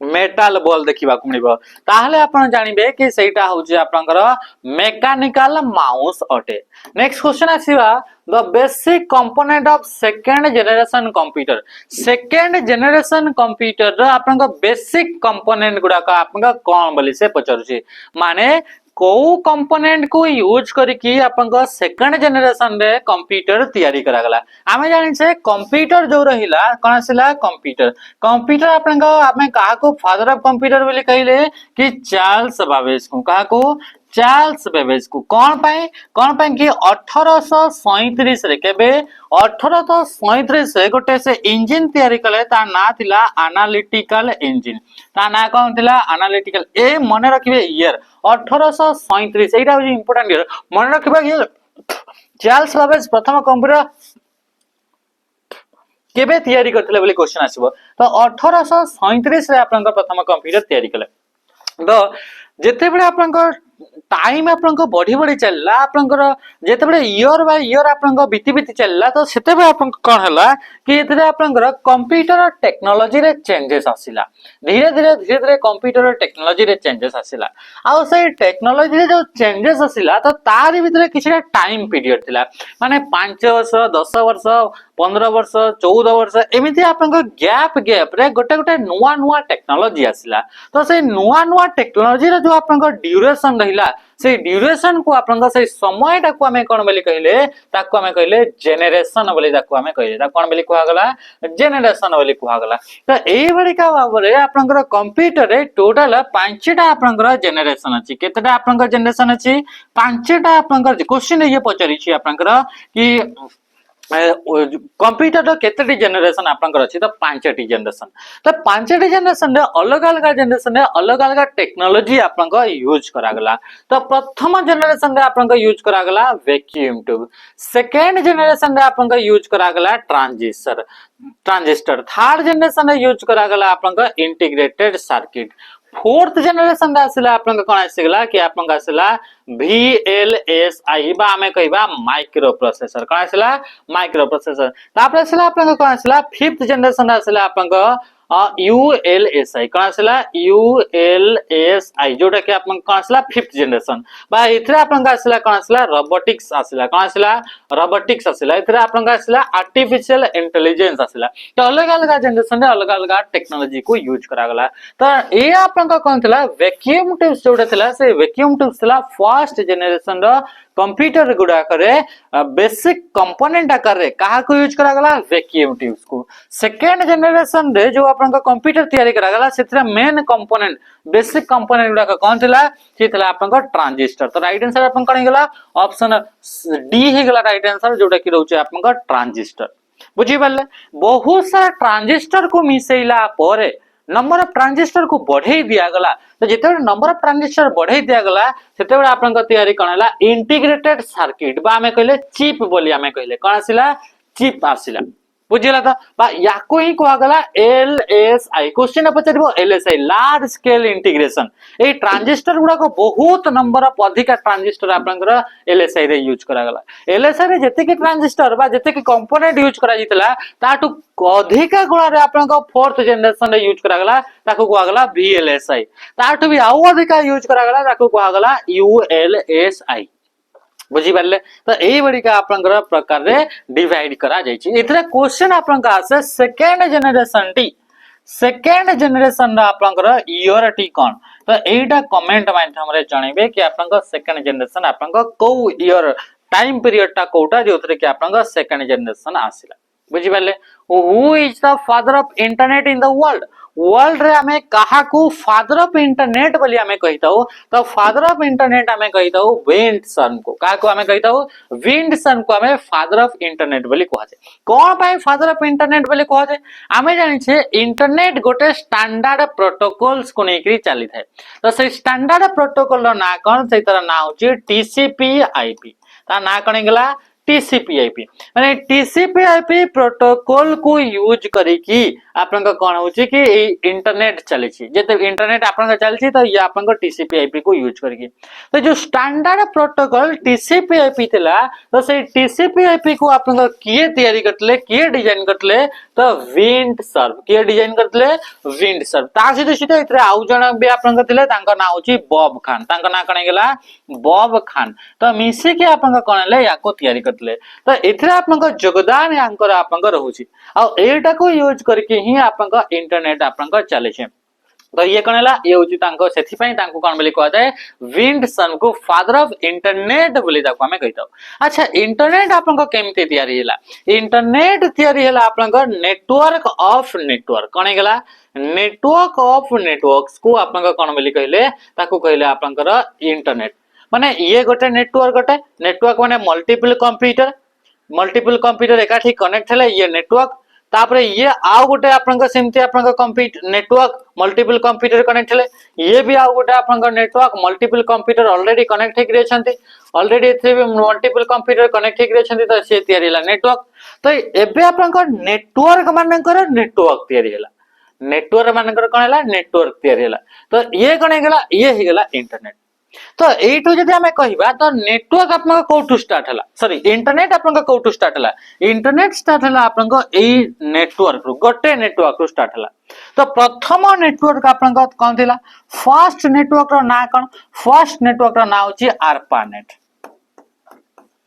मेटल बॉल देखिबा को मिलिबो ताहले आपण जानिबे कि सेटा होची आपनकर मेकानिकल माउस अटे नेक्स्ट क्वेश्चन आसीबा the basic component of second generation computer रो आपनकर बेसिक कंपोनेंट गुडा का आपनका कोन बोली से पचरुची माने को कंपोनेंट को यूज करके आपन सेकंड जनरेशन रे कंप्यूटर तैयारी करागला आमे जानि छे कंप्यूटर जो रहिला कोन आसिला कंप्यूटर कंप्यूटर आपन आमे काहा को फादर ऑफ कंप्यूटर बोली कहले कि चार्ल्स बाबेज को काहा को चार्ल्स बेबेज को कौन पाए कि 1837 रे केबे 1837 रे गोटे से इंजिन तैयारी कले ता ना थिला एनालिटिकल इंजिन ता ना कोन थिला एनालिटिकल ए मने रखिबे ईयर 1837 एटा होई इंपोर्टेंट ईयर मने रखिबे कि चार्ल्स बेबेज प्रथम कंप्यूटर केबे तैयारी करथिले बोली क्वेश्चन आसीबो तो 1837 रे आपन प्रथम कंप्यूटर तैयारी कले तो जेते बेले आपन टाइम आपन बढ़ी बढ़ी चलला आपन जेते ईयर बाय ईयर आपन बीती बीती चलला तो सेते आपन कोन हला कि एतरे आपन कंप्यूटर टेक्नोलॉजी रे चेंजेस आसिला धीरे धीरे कंप्यूटर टेक्नोलॉजी रे चेंजेस आसिला आ से टेक्नोलॉजी रे जो चेंजेस आसिला तो तारि भितरे किछटा टाइम पीरियड थिला माने 5 वर्ष 10 वर्ष 15 वर्ष 14 वर्ष एमिति आपन गैप रे गोटे नुवा नुवा टेक्नोलॉजी आसिला तो से नुवा टेक्नोलॉजी रे जो आपन ड्यूरेशन रहिला से ड्यूरेशन को आपन से समय टा को हमें कोन बोली कहले ताको हमें कहले जेनरेशन बोली ताको हमें कहले ता कोन बोली कुहा गला जेनरेशन बोली कुहा गला तो एई बड़ी का बाबरे आपन कंप्यूटर रे टोटल 5टा आपन जेनरेशन अछि केतेटा आपन जेनरेशन अछि 5टा आपन क्वेश्चन ये पचरी छी आपन कि कंप्यूटर केतेटी जनरेशन आपनकर अछि तो 5टी जनरेशन तो 5टी जनरेशन रे अलग अलग जनरेशन रे अलग अलग टेक्नोलॉजी आपनका यूज करा गला तो प्रथम जनरेशन रे आपनका यूज करा गला वैक्यूम ट्यूब सेकंड जनरेशन रे आपनका यूज करा गला ट्रांजिस्टर थर्ड जनरेशन रे यूज करा गला आपनका इंटीग्रेटेड सर्किट फोर्थ जनरेशन रे आसिला आपन कोन आसिला कि आपन आसिला VLSI बा हमें कहबा माइक्रो प्रोसेसर कोन आसिला माइक्रो प्रोसेसर तापर आसिला आपन कोन आसिला फिफ्थ जनरेशन आसिला आपन ULSI कोन आसिला ULSI जोटा कि आपन कोन आसिला फिफ्थ जनरेशन बा इथरा आपन आसिला कोन आसिला रोबोटिक्स आसिला कोन आसिला रोबोटिक्स आसिला इथरा आपन आसिला आर्टिफिशियल इंटेलिजेंस आसिला तो अलग अलग जनरेशन रे अलग अलग टेक्नोलॉजी को यूज करा गला तो ए आपन का कोन थिला वैक्यूम ट्यूब्स जोटा थिला से वैक्यूम ट्यूब्स थिला फर्स्ट जनरेशन रो कंप्यूटर गुडा करे बेसिक कंपोनेंट आकार रे कहा को यूज करा गला वैक्यूम ट्यूब्स को सेकंड जनरेशन रे जो आपन का कंप्यूटर तैयारी करा गला सेथरा मेन कंपोनेंट बेसिक कंपोनेंट गुडा का कोन थिला से थिला आपन का ट्रांजिस्टर तो राइट आंसर आपन कोन गला ऑप्शन डी हे गला राइट आंसर जोटा कि रहउचे आपन का ट्रांजिस्टर बुझी पाले बहुत सारा ट्रांजिस्टर को मिसेइला परे नंबर ऑफ ट्रांजिस्टर को बढ़े दिया गला तो जेते नंबर ऑफ ट्रांजिस्टर बढ़े दिया गला सेते बेला आपन का तैयारी करला इंटीग्रेटेड सर्किट बा हमें कहले चिप बोली हमें कहले कोन आसिला चिप आसिला बुझिला तो बा याको ही कोआ गला LSI क्वेश्चन पचरिबो LSI लार्ज स्केल इंटीग्रेशन ए ट्रांजिस्टर गुडा को बहुत नंबर ऑफ अधिक ट्रांजिस्टर आपनकर LSI रे यूज करा गला LSI रे जते के ट्रांजिस्टर बा जते के कंपोनेंट यूज करा जितला ताटू अधिक गुणा रे आपनका फोर्थ जनरेशन रे यूज करा गला ताको कोआ गला VLSI ताटू भी आउ अधिक यूज करा गला ताको कोआ गला ULSI बुझी पाले तो एई बड़ी का आपनकर प्रकार रे डिवाइड करा जाय छी इतरे क्वेश्चन आपनका आसे सेकंड जनरेशन रा आपनकर ईयर टी कोन तो एटा कमेंट माध्यम रे जणेबे कि आपनका सेकंड जनरेशन आपनका को ईयर टाइम पीरियड ता कोटा जोथरे कि आपनका सेकंड जनरेशन आसिला बुझी पाले who is the father of internet in the world रे हमें कहा को फादर ऑफ इंटरनेट बोली हमें कहिताओ तो फादर ऑफ इंटरनेट हमें कहिताओ विंडसन को कहा को हमें कहिताओ विंडसन को हमें फादर ऑफ इंटरनेट बोली कहा जाय कोन पाए फादर ऑफ इंटरनेट बोली कहा जाय हमें जानि छे इंटरनेट गोटे स्टैंडर्ड प्रोटोकॉल्स को नेकरी चली थाए तो से स्टैंडर्ड प्रोटोकॉल रो ना कोन से तरह ना होची TCP/IP ता ना कोन गेला TCP/IP माने TCP/IP प्रोटोकॉल को यूज करी की आपन का कोन होची कि इंटरनेट चले छी जेते इंटरनेट आपन का चल छी तो ये आपन को TCP/IP को यूज करी तो जो स्टैंडर्ड प्रोटोकॉल TCP/IP थिला तो से TCP/IP को आपन का किए तैयारी करतले किए डिजाइन करतले तो विंडसर्व किए डिजाइन करतले विंडसर्व ता सीधे सीधे इतरे आउ जण बे आपन का थिले तांका ना होची बॉब खान तांका ना कने गेला बॉब खान तो मिसे के आपन का कोनले याको तैयारी करतले तो इथरे आपन का योगदान यांकर आपन का रहउची आ एटा को यूज करके ही आपन का इंटरनेट आपन का चले छे तो ये कौन है ये हूँ तांको सेथि पई तांको कौन बोली कहा जाए विंड सन को फादर ऑफ इंटरनेट बोली ताको हमें कहिताऊ। अच्छा इंटरनेट आपनको केमती तयारी हैला इंटरनेट तयारी हैला आपनको नेटवर्क ऑफ नेटवर्क कौन हैगला नेटवर्क ऑफ नेटवर्क्स को आपनको कौन बोली कहले ताको कहले आपनकर इंटरनेट माने ये गोटे नेटवर्क माने मल्टीपल कंप्यूटर एकाठी कनेक्ट हैला ये नेटवर्क तापरे ये आउ गोटे आपनका सेमती आपनका computer network multiple computer connect हेले ये भी आउ गोटे आपनका नेटवर्क मल्टीपल कंप्यूटर ऑलरेडी कनेक्ट हेकि रहछंती ऑलरेडी एथे भी मल्टीपल कंप्यूटर कनेक्ट हेकि रहछंती तो से तयारी हला नेटवर्क तो एबे आपनका नेटवर्क मानकर नेटवर्क तयारी हला नेटवर्क मानकर कोन हला नेटवर्क तयारी हला तो ये कोन हेगला ये हेगला इंटरनेट तो एठो जदि हमें कहिबा तो नेटवर्क आपनका कोठु स्टार्ट हला सॉरी इंटरनेट आपनका कोठु स्टार्ट हला इंटरनेट स्टार्ट हला आपनका एई नेटवर्क गोटे नेटवर्क रो स्टार्ट हला तो प्रथम नेटवर्क आपनका कोन थिला फर्स्ट नेटवर्क रो ना कोन फर्स्ट नेटवर्क रो ना होची आरपानेट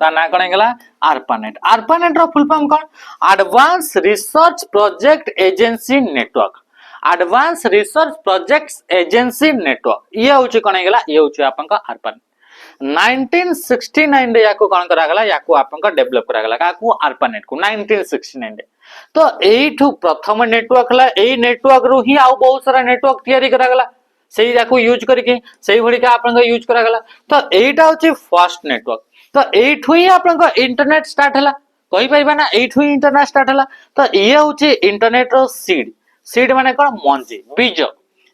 ता ना कोन हेगला आरपानेट रो फुल फॉर्म कोन advance research project agency network advance research projects agency network ये होची कोन हेगला ये होची आपनका आरपानेट 1969 रे याको कोन करा गला याको आपनका डेवलप करा गला काकू आरपानेट को 1969 रे तो एठू प्रथम नेटवर्क हला एई नेटवर्क रो ही आउ बहुत सारा नेटवर्क तयारी करा गला सेही याको यूज करके सेही भड़ी का आपनका यूज करा गला तो एटा होची फर्स्ट नेटवर्क तो एठू ही आपनका इंटरनेट स्टार्ट हला कहि पाइबा ना एठू ही इंटरनेट स्टार्ट हला तो ये होची इंटरनेट रो सीड माने कोन मंजी बीज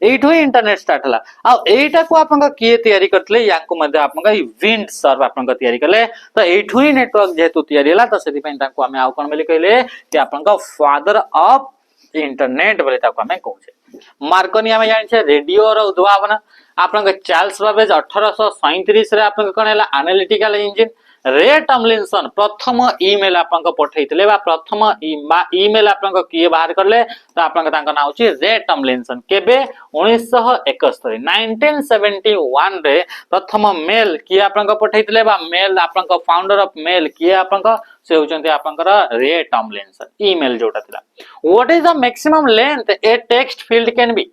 एठो इंटरनेट स्टार्ट हला आ एटा को आपनका किए तयारी करथले याको मध्ये आपनका विंड सर्व आपनका तयारी करले तो एठो ही नेटवर्क जेतु तयारी हला तो सेति पई ताको हमें आउ कोन बोली कहले कि आपनका फादर ऑफ इंटरनेट बोले ताको हमें कहूछे मार्कोनी हमें जानि छे रेडियो रो उद्भावना आपनका चार्ल्स बाबेज 1837 रे आपनका कोन हला एनालिटिकल इंजन रे टॉमलिंसन प्रथम ईमेल आपनका पठैतले बा प्रथम ईमेल आपनका किए बाहर करले तो आपनका तांका नाम होची रे टॉमलिंसन केबे 1971 1971 रे प्रथम मेल किए आपनका पठैतले बा मेल आपनका फाउंडर ऑफ मेल किए आपनका से होचंती आपनका रे टॉमलिंसन ईमेल जोटा थिला what is the maximum length A text field can be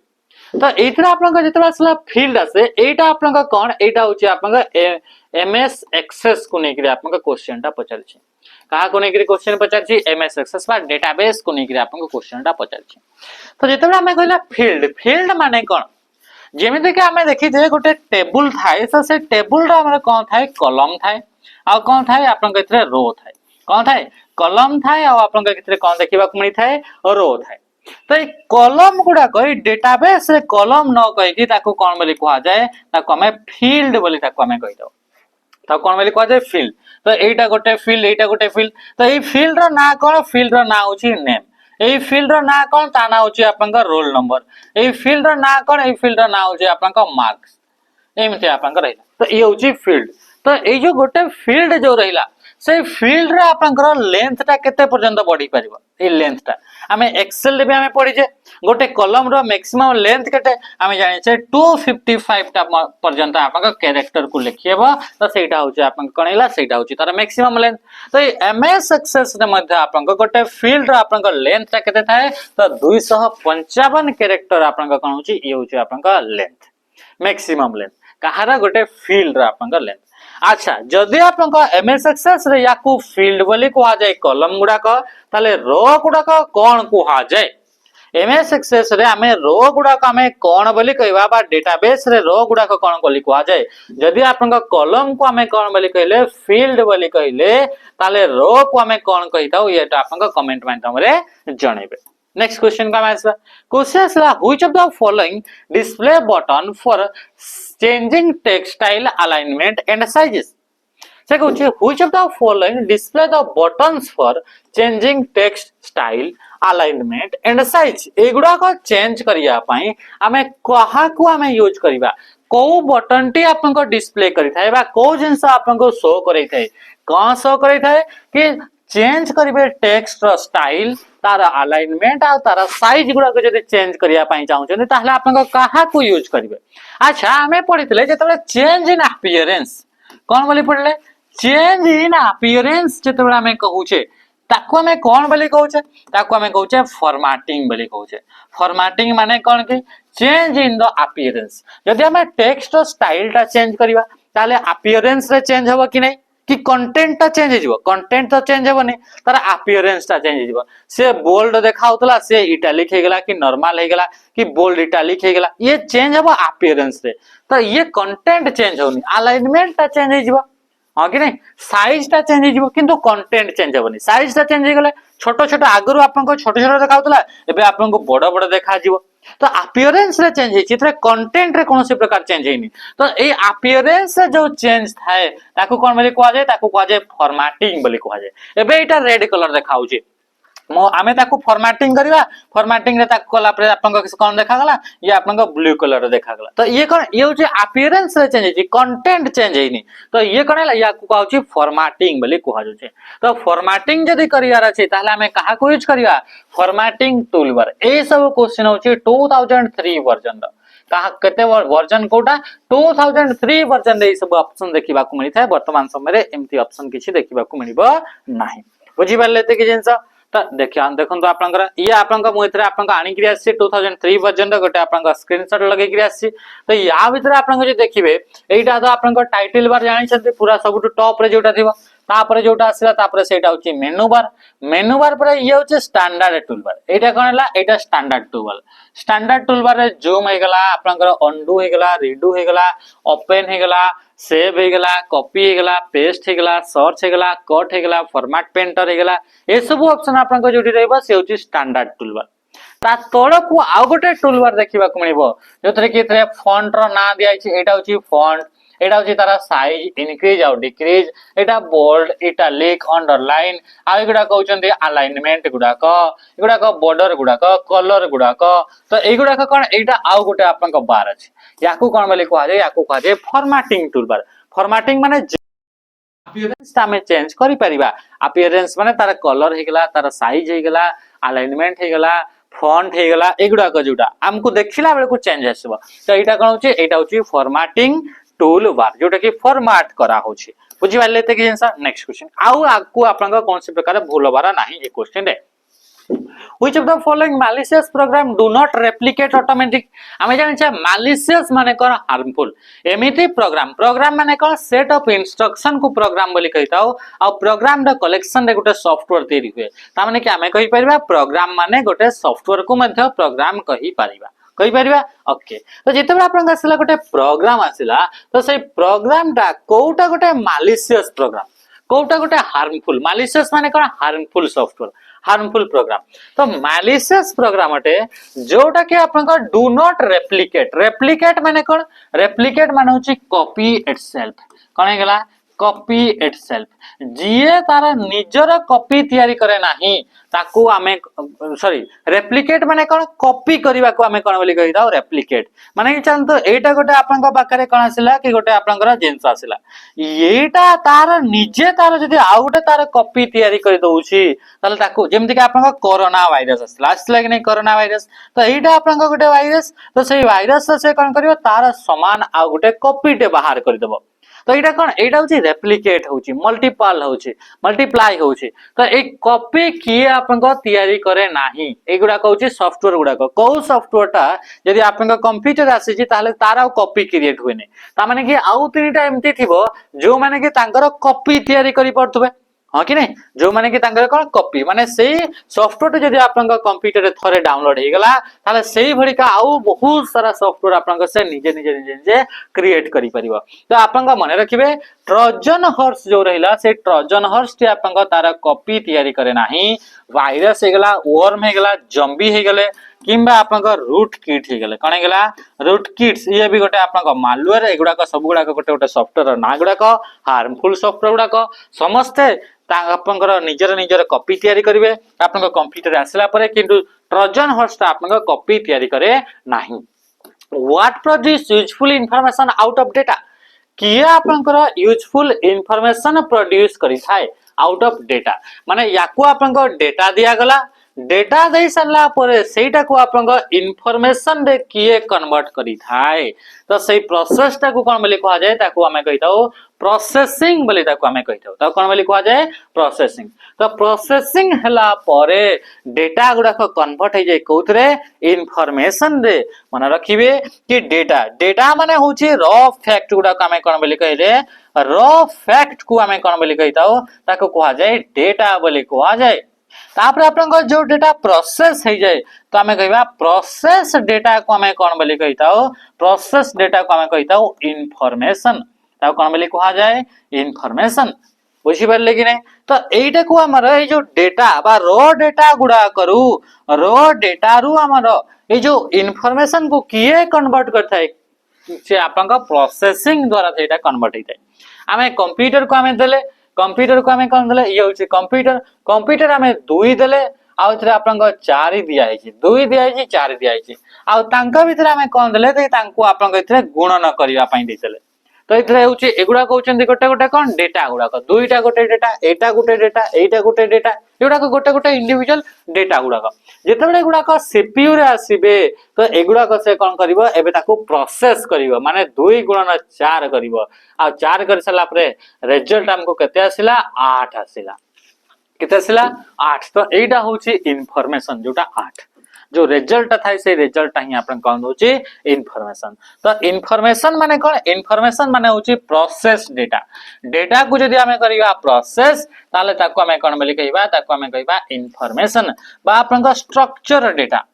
तो एथरा आपनका जेतबा असला फील्ड आसे एटा आपनका कोन एटा होची आपनका एमएस एक्सेस को नेकरी आपनका क्वेश्चनटा पचारछि कहा को नेकरी क्वेश्चन पचारछि एमएस एक्सेस बा डेटाबेस को नेकरी आपनका क्वेश्चनटा पचारछि तो जेतबा हमें कहला फील्ड माने कोन जेमिति के हमें देखि जे गोटे टेबल थाए तो से टेबल रा हमर कोन थाए कॉलम थाए आ कोन थाए आपनका इतरे रो थाए कोन थाए कॉलम थाए आ आपनका इतरे कोन देखिबा को मिली थाए रो थाए तो ये कॉलम गुडा कोई डेटाबेस रे कॉलम न कहि कि ताको कोन बोली कहा जाए ताको हमें फील्ड बोली ताको हमें कहि दो ताको कोन बोली कहा जाए फील्ड तो एटा गोटे फील्ड तो ए फील्ड रो ना कोन फील्ड रो ना होची नेम ए फील्ड रो ना कोन ता ना होची आपनका रोल नंबर ए फील्ड रो ना कोन ए फील्ड रो ना होची आपनका मार्क्स एमते आपनका रहिला तो ये होची फील्ड तो ए जो गोटे फील्ड जो रहिला से फील्ड रे आपनकर लेंथ ता केते पर्यंत बढ़ी परिबो ए लेंथ ता हमें एक्सेल रे भी हमें पढी जे गोटे कॉलम रो मैक्सिमम लेंथ केते हमें जानि छे 255 ता पर्यंत आपनका कैरेक्टर को लिखिएबो तो सेटा होची आपन कणैला सेटा होची तार मैक्सिमम लेंथ तो एमएस एक्सेस रे मध्ये आपनका गोटे फील्ड रो आपनका लेंथ ता केते थाए तो 255 कैरेक्टर आपनका कोन होची ए होची आपनका लेंथ मैक्सिमम लेंथ कहारा गोटे फील्ड रो आपनका लेंथ अच्छा जदि आपनका एमएस एक्सेस रे याकू फील्ड बोली कहा जाए कॉलम गुडा को ताले रो गुडा को कोन कहा जाए एमएस एक्सेस रे हमें रो गुडा को हमें कोन बोली कहबा बा डेटाबेस रे रो गुडा को कोन बोली कहा जाए जदि आपनका कॉलम को हमें कोन बोली कहले फील्ड बोली कहले ताले रो को हमें कोन कहिताउ एटा आपनका कमेंट माध्यम रे जणेबे नेक्स्ट क्वेश्चन का आंसर क्वेश्चन आसला which of the following display button for changing textile alignment and sizes से कहूँ which of the following display the buttons for changing text style alignment and size एगुडा को change करिया पई हमें कहा को हमें यूज करिबा को बटन टी आपन को डिस्प्ले करि थाए बा को जिंस आपन को शो करै थाए कोन शो करै थाए कि चेंज करिवे टेक्स्ट रो स्टाइल तार अलाइनमेंट आ तार साइज गुडा को जदि चेंज करिया पई चाहू छन ताहले आपन को कहा को यूज करिवे अच्छा हमें पढितले जेतबे चेंज इन अपीयरेंस कोन बोली पढले चेंज इन अपीयरेंस जेतबे हमें कहू छे ताको हमें कौन बोली कहूचे ताको हमें कहूचे फॉर्मेटिंग बोली कहूचे फॉर्मेटिंग माने कौन कि चेंज इन द अपीयरेंस जदि हमें टेक्स्ट स्टाइल टा चेंज करबा ताले अपीयरेंस रे चेंज होबो कि नहीं कि कंटेंट टा चेंज हो कंटेंट तो चेंज हेबनी तार अपीयरेंस टा चेंज हो से बोल्ड देखाउतला से इटैलिक हे गेला कि नॉर्मल हे गेला कि बोल्ड इटैलिक हे गेला ये चेंज हेबो अपीयरेंस रे तो ये कंटेंट चेंज होनी अलाइनमेंट टा चेंज हे जिवो हां कि नहीं साइज टा चेंज हे जिवो किंतु कंटेंट चेंज हेबनी साइज टा चेंज हे गेले छोटो छोटो आगरु आपन को छोटो छोटो देखाउतला एबे आपन को बड़ बड़ देखा जिवो तो अपीयरेंस रे चेंज हे चित्र कंटेंट रे कोनोसी प्रकार चेंज हेनी तो ए अपीयरेंस से जो चेंज थाए ताको कोन बोली कोआ जाय ताको कोआ जाय फॉर्मेटिंग बोली कोआ जाय एबे एटा रेड कलर देखाउची मो आमे ताको फॉर्मेटिंग करबा फॉर्मेटिंग रे ताको कला पर आपन को कोन देखा गला ये आपन को ब्लू कलर देखा गला तो ये कोन ये होची अपीयरेंस रे चेंज हेची कंटेंट चेंज हेनी तो ये कोन या को कहउची फॉर्मेटिंग बोली कोहा जाय तो फॉर्मेटिंग जदी करियार अछि ताले हमें कहा को यूज करिया फॉर्मेटिंग टूलबार ए सब क्वेश्चन होची 2003 वर्जन रो कहा केते वर्जन कोटा 2003 वर्जन रे सब ऑप्शन देखिबा को मिली थाए वर्तमान समय रे एमती ऑप्शन किछि देखिबा को मिलिबो नाही बुझि पालेते कि जिंस तो देखिए देखो तो आपनकर ये आपनका मुइथरे आपनका आनी क्रिया से 2003 वर्जन रो गोटे आपनका स्क्रीनशॉट लगे क्रिया से तो या भीतर आपनका जे देखिबे एटा तो आपनका टाइटल बार जानि छथि पूरा सब टॉप रे जोटा थिबो तापरे जोटा आसीला तापरे सेटा होची मेनू बार पर ये होची स्टैंडर्ड टूलबार एटा कोन हला एटा स्टैंडर्ड टूलबार रे जूम हे गला आपनकर अंडू हे गला रीडू हे गला ओपन हे गला सेव हे गला कॉपी हे गला पेस्ट हे गला सर्च हे गला कट हे गला फॉर्मेट पेंटर हे गला ए सब ऑप्शन आपनका जोटी रहबो से होची स्टैंडर्ड टूलबार ता तोड़ को आउ गोटे टूलबार देखिबा को मिलिबो जोथरे कि थरे फॉन्ट रो ना दिया छि एटा होची फॉन्ट एटा होची तारा साइज इंक्रीज और डिक्रीज एटा बोल्ड इटैलिक अंडरलाइन आ एगुडा कहउचंदी अलाइनमेंट गुडा को बॉर्डर गुडा को कलर गुडा को तो एगुडा को कोन एटा आउ गोटे आपन को बार अछि याकू कोन बोली कहआ जाय याकू कहआ जाय फॉर्मेटिंग टूलबार फॉर्मेटिंग माने अपीयरेंस ता में चेंज करि परिबा अपीयरेंस माने तार कलर हे गेला तार साइज हे गेला अलाइनमेंट हे गेला फॉन्ट हे गेला एगुडा को जोटा हमको देखिला बेले को चेंज आसीबो तो एटा कोन होची एटा होची फॉर्मेटिंग टूल बार जोटा कि फॉर्मेट करा होची बुझि पाले ते कि आंसर नेक्स्ट क्वेश्चन आउ आपको आपन कौन से प्रकार भूल बारा नाही ए क्वेश्चन रे which of the following malicious program do not replicate automatic हमें जानि छै मैलिशियस माने कोन हार्मफुल एमिति प्रोग्राम माने कोन सेट ऑफ इंस्ट्रक्शन को प्रोग्राम बोली कहिताओ आ प्रोग्राम द कलेक्शन रे गोटे सॉफ्टवेयर तैयारी हुए ता माने कि हमें कहि परबा प्रोग्राम माने गोटे सॉफ्टवेयर को मध्य प्रोग्राम कहि परिबा कहि परिबा ओके तो जेते बडा आपन आसीला गोटे प्रोग्राम आसीला तो से प्रोग्राम टा कोउटा गोटे मैलिशियस प्रोग्राम कोउटा गोटे हार्मफुल मैलिशियस माने कोन हार्मफुल सॉफ्टवेयर हार्मफुल प्रोग्राम तो मैलिशियस प्रोग्राम अटे जोटा कि आपन का डू नॉट रेप्लिकेट माने कोन रेप्लिकेट माने होची कॉपी इटसेल्फ कोन हे गेला कॉपी इटसेल्फ जिए तारा निजर कॉपी तयारी करे नाही ताकू आमे सॉरी रेप्लिकेट माने कोन कॉपी करबा को आमे कोन बोली कहि दाओ रेप्लिकेट माने कि चल तो एटा गोटे आपन को पाखरे कोन आसीला कि गोटे आपनकर जिंस आसीला एटा तार निजे तार जदी आ गोटे तार कॉपी तयारी कर दउची तले ताकू जेमति कि आपन को कोरोना वायरस आसीला कि नै कोरोना वायरस तो एटा आपन को गोटे वायरस तो सेही वायरस से कोन करियो तार समान आ गोटे कॉपी टे बाहर कर देबो तो एटा कोन एटा होची रेप्लिकेट होची मल्टीप्लाई होची तो एक कॉपी किए आपन को तयारी करे नाही एगुडा कहउची सॉफ्टवेयर गुडा को सॉफ्टवेयर टा यदि आपन को कंप्यूटर आसी छी ताले तारा कॉपी क्रिएट होइने ता माने कि आउ तीनटा एमती थिबो जो माने कि तांकर कॉपी तयारी करि पड़तबे हां कि नै जो माने कि तांकर कोन कॉपी माने सेही सॉफ्टवेयर जदि आपन को कंप्यूटर रे थरे डाउनलोड हे गेला ताले सेही भड़ी का आउ बहुत सारा सॉफ्टवेयर आपन को से निजे क्रिएट करि परिबो तो आपन को माने रखिबे ट्रोजन हॉर्स जो रहिला से ट्रोजन हॉर्स टी आपन को तारा कॉपी तयारी करे नाही वायरस हे गेला वर्म हे गेला जंबी हे गेले किंबा आपन को रूट किट हे गेले कोन हे गेला रूट किट्स ये भी गोटे आपन को मालवेयर एगुडा को सब गुडा को गोटे सॉफ्टवेयर ना गुडा को हार्मफुल सॉफ्टवेयर गुडा को समस्ते आपनकर निजर कॉपी तयारी करिवे आपन कंप्यूटर आसला परे किंतु ट्रोजन हॉर्स आपन कॉपी तयारी करे नाही what produce useful information out of data किए आपनकर यूजफुल इंफॉर्मेशन प्रोड्यूस करि थाए आउट ऑफ डेटा माने याकू आपन डेटा दिया गला डेटा दे सारा परे सेटा को आपन इनफॉरमेशन रे किए कन्वर्ट करी थाए तो सही प्रोसेस टा को कोन बोली कहा जाय ताको हमें कहिताओ प्रोसेसिंग बोली ताको हमें कहिताओ तो कोन बोली कहा जाय प्रोसेसिंग तो प्रोसेसिंग हला परे डेटा गुडा को कन्वर्ट हे जाय कोथरे इनफॉरमेशन रे मन रखिबे कि डेटा डेटा माने होची रॉ फैक्ट गुडा को हमें कोन बोली कहले रॉ फैक्ट को हमें कोन बोली कहिताओ ताको कहा जाय डेटा बोली कहा जाय तापर आपन जो डेटा प्रोसेस हो जाए तो आमे कहबा प्रोसेस डेटा को आमे कोन बोली कहिताओ प्रोसेस डेटा को आमे कहिताओ इनफॉरमेशन ताको कोन बोली कहा जाए इनफॉरमेशन बुझी पारले कि नहीं तो एटा को हमर ए जो डेटा बा रॉ डेटा गुडा करू रॉ डेटा रु हमर ए जो इनफॉरमेशन को किए कन्वर्ट करथाय से आपन प्रोसेसिंग द्वारा सेटा कन्वर्ट होइतै आमे कंप्यूटर को आमे देले कंप्यूटर को हमें कौन देले ये होची कंप्यूटर कंप्यूटर हमें 2 देले आउ थरे आपन को 4 दिया है 2 दिया है 4 दिया है आउ तांका भीतर हमें कौन देले ते तांको आपन को इथरे गुणन करिवा पई देले तो इथरे होची एगुडा कहउचंदी गोटे गोटे कोन डेटा गुडा को दुईटा गोटे डेटा एटा गोटे डेटा एगुडा को गोटे इंडिविजुअल डेटा गुडा को जेतेबेले गुडा को सीपीयू रे आसीबे तो एगुडा को से कोन करिवो एबे ताको प्रोसेस करिवो माने 2 गुणन 4 करिवो आ 4 कर सला परे रिजल्ट हमको केते आसिला 8 आसिला केते आसिला 8 तो एटा होची इनफॉरमेशन जोटा 8 जो रिजल्ट थाय से रिजल्ट ही आपन कोन होची इनफॉरमेशन तो इनफॉरमेशन माने कोन इनफॉरमेशन माने होची प्रोसेस डेटा डेटा को जदी हमें करिवा प्रोसेस ताले ताको हमें कोन बोली कहिबा ताको हमें कहिबा इनफॉरमेशन बा आपन को स्ट्रक्चर डेटा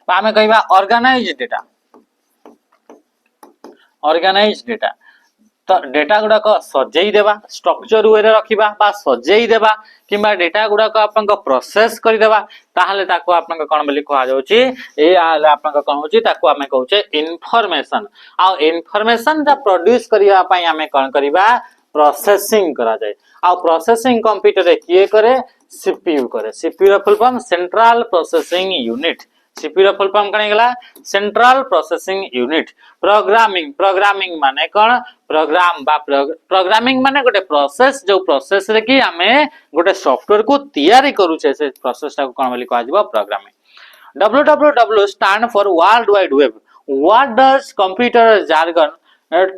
बा हमें कहिबा ऑर्गेनाइज्ड डेटा तो डेटा गुडा को सजेई देबा स्ट्रक्चर वे रे रखिबा बा सजेई देबा किबा डेटा गुडा को आपन को प्रोसेस करि देबा ताहले ताको आपन को कोन बोली कहा जाउची ए आपन को कोन होची ताको हमें कहउचे इनफॉरमेशन आ इनफॉरमेशन जा प्रोड्यूस करिया पई हमें कोन करिबा प्रोसेसिंग करा जाय आ प्रोसेसिंग कंप्यूटर रे किए करे सीपीयू रो full form central processing unit CPU रो फुल फॉर्म कने गेला सेंट्रल प्रोसेसिंग यूनिट प्रोग्रामिंग माने कोन प्रोग्रामिंग माने गोटे प्रोसेस जो प्रोसेस रे कि हमें गोटे सॉफ्टवेयर को तैयारी करू छे से प्रोसेस ता को कोन बोली कहा जिवो programming www stand for world wide web what does computer jargon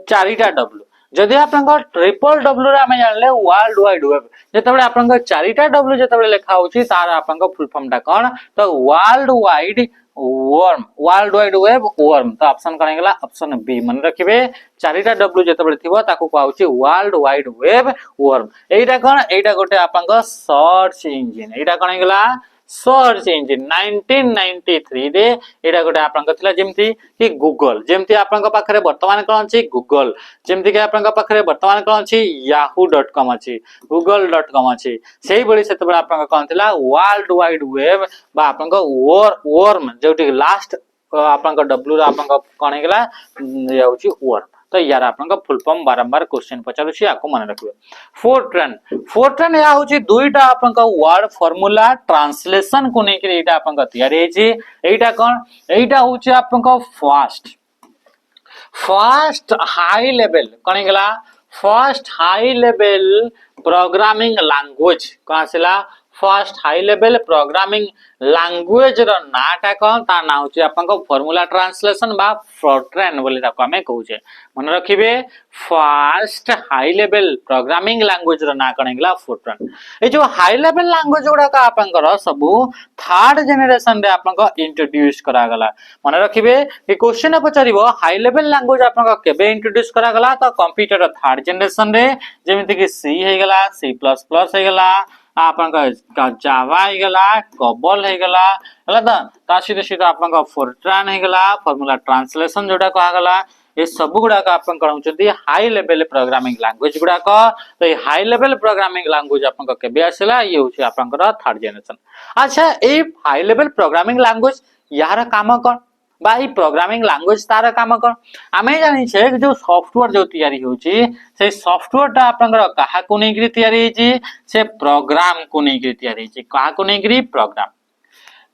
चारिटा w जदि आपन को ट्रिपल w रे हमें जानले वर्ल्ड वाइड वेब जेतबे आपन को चारिटा w जेतबे लिखा होची तार आपन को फुल फॉर्म ता कोन तो वर्ल्ड वाइड वेब वर्म तो ऑप्शन कने गेला ऑप्शन बी मन रखिबे चारिटा w जेतबे थिबो ताको कहउची वर्ल्ड वाइड वेब वर्म एटा कोन एटा गोटे आपन को सर्च इंजन एटा कने गेला सर्च इंजन 1993 रे एटा गोटे आपन को थिला जेमति कि गूगल जेमति आपन को पाखरे वर्तमान कोन अछि गूगल जेमति कि आपन को पाखरे वर्तमान कोन अछि yahoo.com अछि google.com अछि सेही बळी सेतबे आपन को कोन थिला वर्ल्ड वाइड वेब बा आपन को वर्म जोटी लास्ट आपन को w रा आपन को कोन गेला ये होछि वर्म तो यार आपन को फुल फॉर्म बारंबार क्वेश्चन पचारुछि आपको मन रखिबे फोर्ट्रान या होछि दुईटा आपन को वर्ड फार्मूला ट्रांसलेशन को नै कि एटा आपन को तयारी हेछि एटा कोन एटा होछि आपन को फर्स्ट हाई लेवल कोन गेला first high level programming language कोनसिला first high level programming language रो नाटा कोन ता ना होछि आपन को फार्मूला ट्रांसलेशन बा फोर्ट्रान बोली ताको हमें कहउछे मन रखिबे first high level programming language रो ना कोन गेला फोर्ट्रान ए जो हाई लेवल लैंग्वेज गुडा का आपन को सब थर्ड जनरेशन रे आपन को इंट्रोड्यूस करा गला मन रखिबे ए क्वेश्चन पचारिबो हाई लेवल लैंग्वेज आपन को केबे इंट्रोड्यूस करा गला तो कंप्यूटर थर्ड जनरेशन रे जेमिति कि सी हे गेला C++ हे गेला आपन का जावा हे गेला कोबल हे गेला हला ता सीधे सीधे आपन का फोर्ट्रान हे गेला फार्मूला ट्रांसलेशन जोटा कहा गला ये सब गुडा का आपन करउचंती हाई लेवल प्रोग्रामिंग लैंग्वेज गुडा को तो ये हाई लेवल प्रोग्रामिंग लैंग्वेज आपन को केबे आसेला ये होछि आपन का थर्ड जनरेशन अच्छा ए हाई लेवल प्रोग्रामिंग लैंग्वेज यार काम कोन बाई प्रोग्रामिंग लैंग्वेज तार काम कोन आमे जानि छे जो सॉफ्टवेयर जो तयारी होछि से सॉफ्टवेयर ता आपन कहा को नै कि तयारी होछि से प्रोग्राम को नै कि तयारी होछि कहा को नै कि प्रोग्राम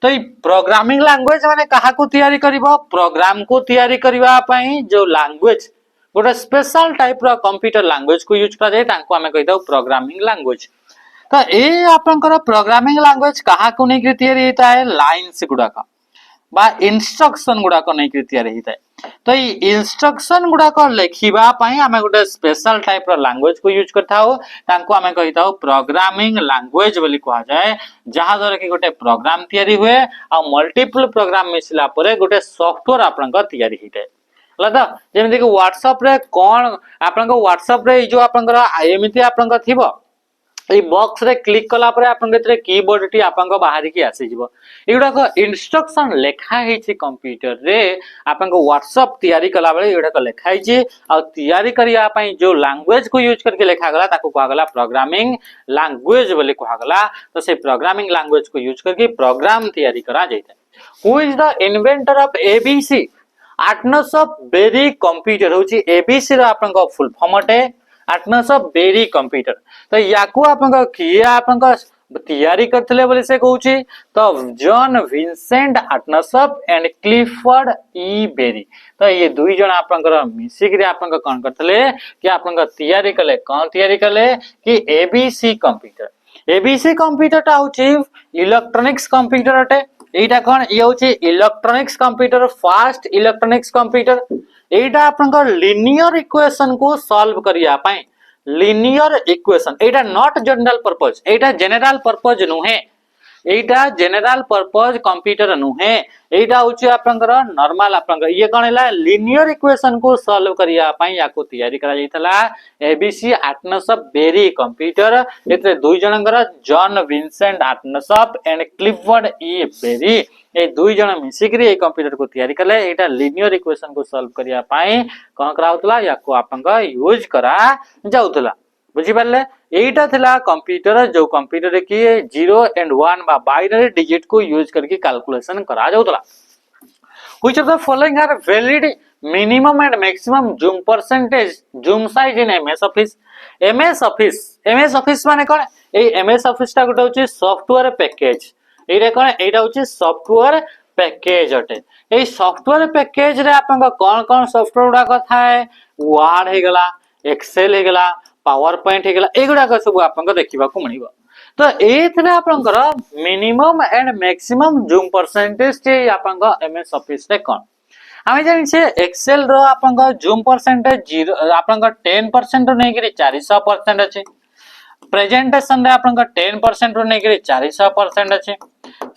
तो ये प्रोग्रामिंग लैंग्वेज माने कहा को तयारी करिवो प्रोग्राम को तयारी करिवा पई जो लैंग्वेज गोटे स्पेशल टाइप रो कंप्यूटर लैंग्वेज को यूज करा जाय तांको हमें कहि दउ प्रोग्रामिंग लैंग्वेज तो ए आपनकर प्रोग्रामिंग लैंग्वेज कहा को नहीं तैयारी होता है लाइन्स गुड़ाक बा इंस्ट्रक्शन गुड़ाक नहीं तैयारी होता है तो ये इंस्ट्रक्शन गुड़ाक लिखिबा पई आमे गोटे स्पेशल टाइप रो लैंग्वेज को यूज करता हो तांको आमे कहिता हो प्रोग्रामिंग लैंग्वेज बोली कहा जाए जहां द्वारा कि गोटे प्रोग्राम तैयारी हुए आ मल्टीपल प्रोग्राम मिसला परे गोटे सॉफ्टवेयर आपनकर तैयारी हिते लदा जेमिति कि व्हाट्सएप रे कोन आपनकर व्हाट्सएप रे जो आपनकर एमिति आपनकर थिबो ए बॉक्स रे क्लिक कला परे आपन केतरे कीबोर्ड टी आपन को बाहर की आसी जिवो एगुडा को इंस्ट्रक्शन लेखा है छि कंप्यूटर रे आपन को व्हाट्सएप तैयारी कला बेले एगुडा को लेखा है छि आ तैयारी करिया पई जो लैंग्वेज को यूज करके लेखा गला ताको कहा गला प्रोग्रामिंग लैंग्वेज बोले कहा गला तो से प्रोग्रामिंग लैंग्वेज को यूज करके प्रोग्राम तैयारी करा जायता who is the inventor of ABC Atanasoff Berry computer होछि एबीसी रो आपन को फुल फॉर्म अटे आर्टनेस ऑफ बेरी कंप्यूटर तो याकू आपन किए आपन तैयारी करथिले बोले से कहूची तो John Vincent Atanasoff and Clifford E Berry तो ये दुई जण आपन मिसिक रे आपन कोन करथिले कि आपन तैयारी कले कोन तैयारी कले कि एबीसी कंप्यूटर ता होची इलेक्ट्रॉनिक्स कंप्यूटर अटे एटा कोन ये होची electronics computer fast electronics computer एटा आपन लिनियर इक्वेशन को सॉल्व करिया पाए linear equation Etah not general purpose Etah general purpose नुहे एटा जनरल पर्पस कंप्यूटर नुहे एटा होची आपनकर नॉर्मल आपन ये कोन हैला लिनियर इक्वेशन को सॉल्व करिया पाई याको तैयारी करा जायतला ABC Atanasoff Berry computer एते दुई जनकर John Vincent Atanasoff and Clifford E Berry ए दुई जण मिसिकरी ए कंप्यूटर को तैयारी करले एटा लिनियर इक्वेशन को सॉल्व करिया पाई कोन करा होतला याको आपन यूज करा जाउतला बुझी पारले एटा थिला कंप्यूटर जो कंप्यूटर की 0 एंड 1 बा बाइनरी डिजिट को यूज करके कैलकुलेशन करा जाउतला which of the following are valid minimum and maximum zoom percentage zoom size in MS Office माने कोन ए एमएस ऑफिस ता गोटे होची सॉफ्टवेयर पैकेज एटा कोन एटा होची सॉफ्टवेयर पैकेज अटे ए सॉफ्टवेयर पैकेज रे आपन कोन कोन सॉफ्टवेयर उडा कथा है वर्ड हे गला एक्सेल हे गला पावर पॉइंट हे गला एगुडा को सब आपन देखिबा को मणिबो तो एथरे आपनकर minimum and maximum zoom percentage जे आपन एमएस ऑफिस रे कोन हमें जानि छे एक्सेल रो आपन जूम परसेंटेज 0 आपन 10% रो नै कि 400% अछि प्रेजेंटेशन रे आपन 10% रो नै कि 400% अछि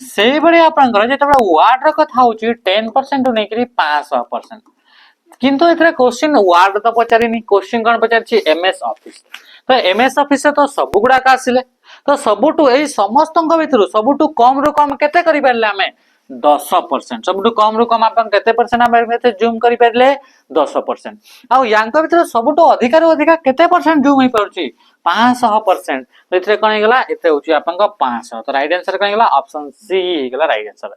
सेही बडे आपन जेतबे वर्ड रो कथा होची 10% रो नै कि 500% किंतु एथरे क्वेश्चन वर्ड तो पचारिनी क्वेश्चन कोन पचारछि एमएस ऑफिस तो एमएस ऑफिस से तो सब गुडा का आसिले तो सबटु एई समस्तंक भितरु सबटु कम रो कम केते करि परले हमें 10% सबटु कम रो कम आपन केते परसेंट हमें जूम करि परले 10% आ यांक भितर सबटु अधिक रो अधिक केते परसेंट जूम होई परछि 500% तो एथरे कोन हेगला एते होछि आपन 500 तो राइट आंसर कोन हेगला ऑप्शन सी हेगला राइट आंसर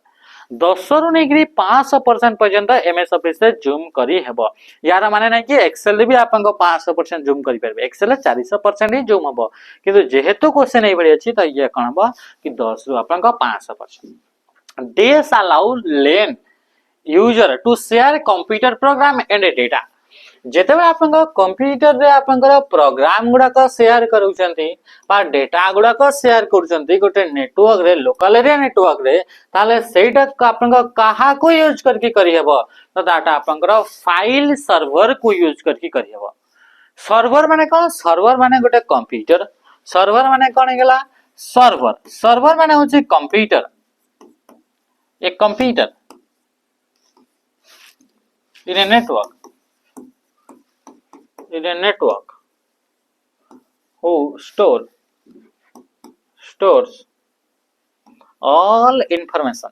10 रु नै 500% पर्यंत एमएस ऑफिस से जूम करी हेबो यार माने नै कि एक्सेल भी आपन 500% जूम करि परबे एक्सेल 400% ही जूम हबो किंतु जेहेतु क्वेश्चन नै बडी अछि त ये कोन हबो कि 10 रु आपन 500% this allow len user to share computer program and data जेतेबे आपन कंप्यूटर रे आपन प्रोग्राम गुडा को शेयर करूचंती बा डेटा गुडा को शेयर करूचंती गोटे नेटवर्क रे लोकल एरिया नेटवर्क रे ताले सेटा आपन कहा को यूज करके करि हेबो तो डाटा आपन फाइल सर्वर को यूज करके करि हेबो सर्वर माने गोटे कंप्यूटर सर्वर माने कोन हेगला सर्वर माने होची कंप्यूटर एक computer in A network who stores all information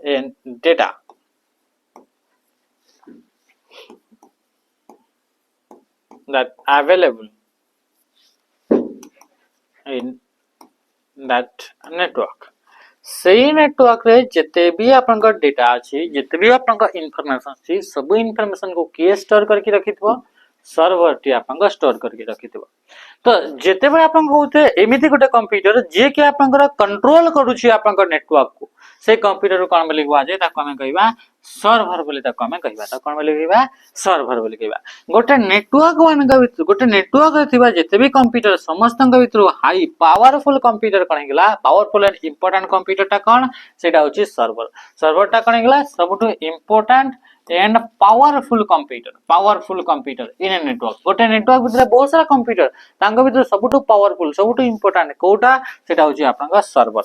in data that available in that network सेही नेटवर्क रे जते भी आपन का डेटा अछि जते भी आपन का इंफॉर्मेशन अछि सब इंफॉर्मेशन को के स्टोर करके रखितबो सर्वर टी आपन का स्टोर करके रखितबो तो जते बे आपन कहते एमिति गोटे कंप्यूटर जे के आपन का कंट्रोल करूछि आपन का नेटवर्क को से कंप्यूटर कोन बोली हुआ जे ताको हमें कहबा सर्वर बोली ताको हमें कहबा त कोन बोली कहबा सर्वर बोली कहबा गोटे नेटवर्क वानका भितर गोटे नेटवर्क रे थिबा जते भी कंप्यूटर समस्तन भितर हाई पावरफुल कंप्यूटर कोन गेला पावरफुल एंड इंपोर्टेंट कंप्यूटर टा कोन सेटा होची सर्वर टा कोन गेला सबटु important and powerful computer in a network गोटे नेटवर्क भितर बहुत सारा कंप्यूटर तांको भितर सबटु पावरफुल सबटु इंपोर्टेंट कोटा सेटा होची आपनका सर्वर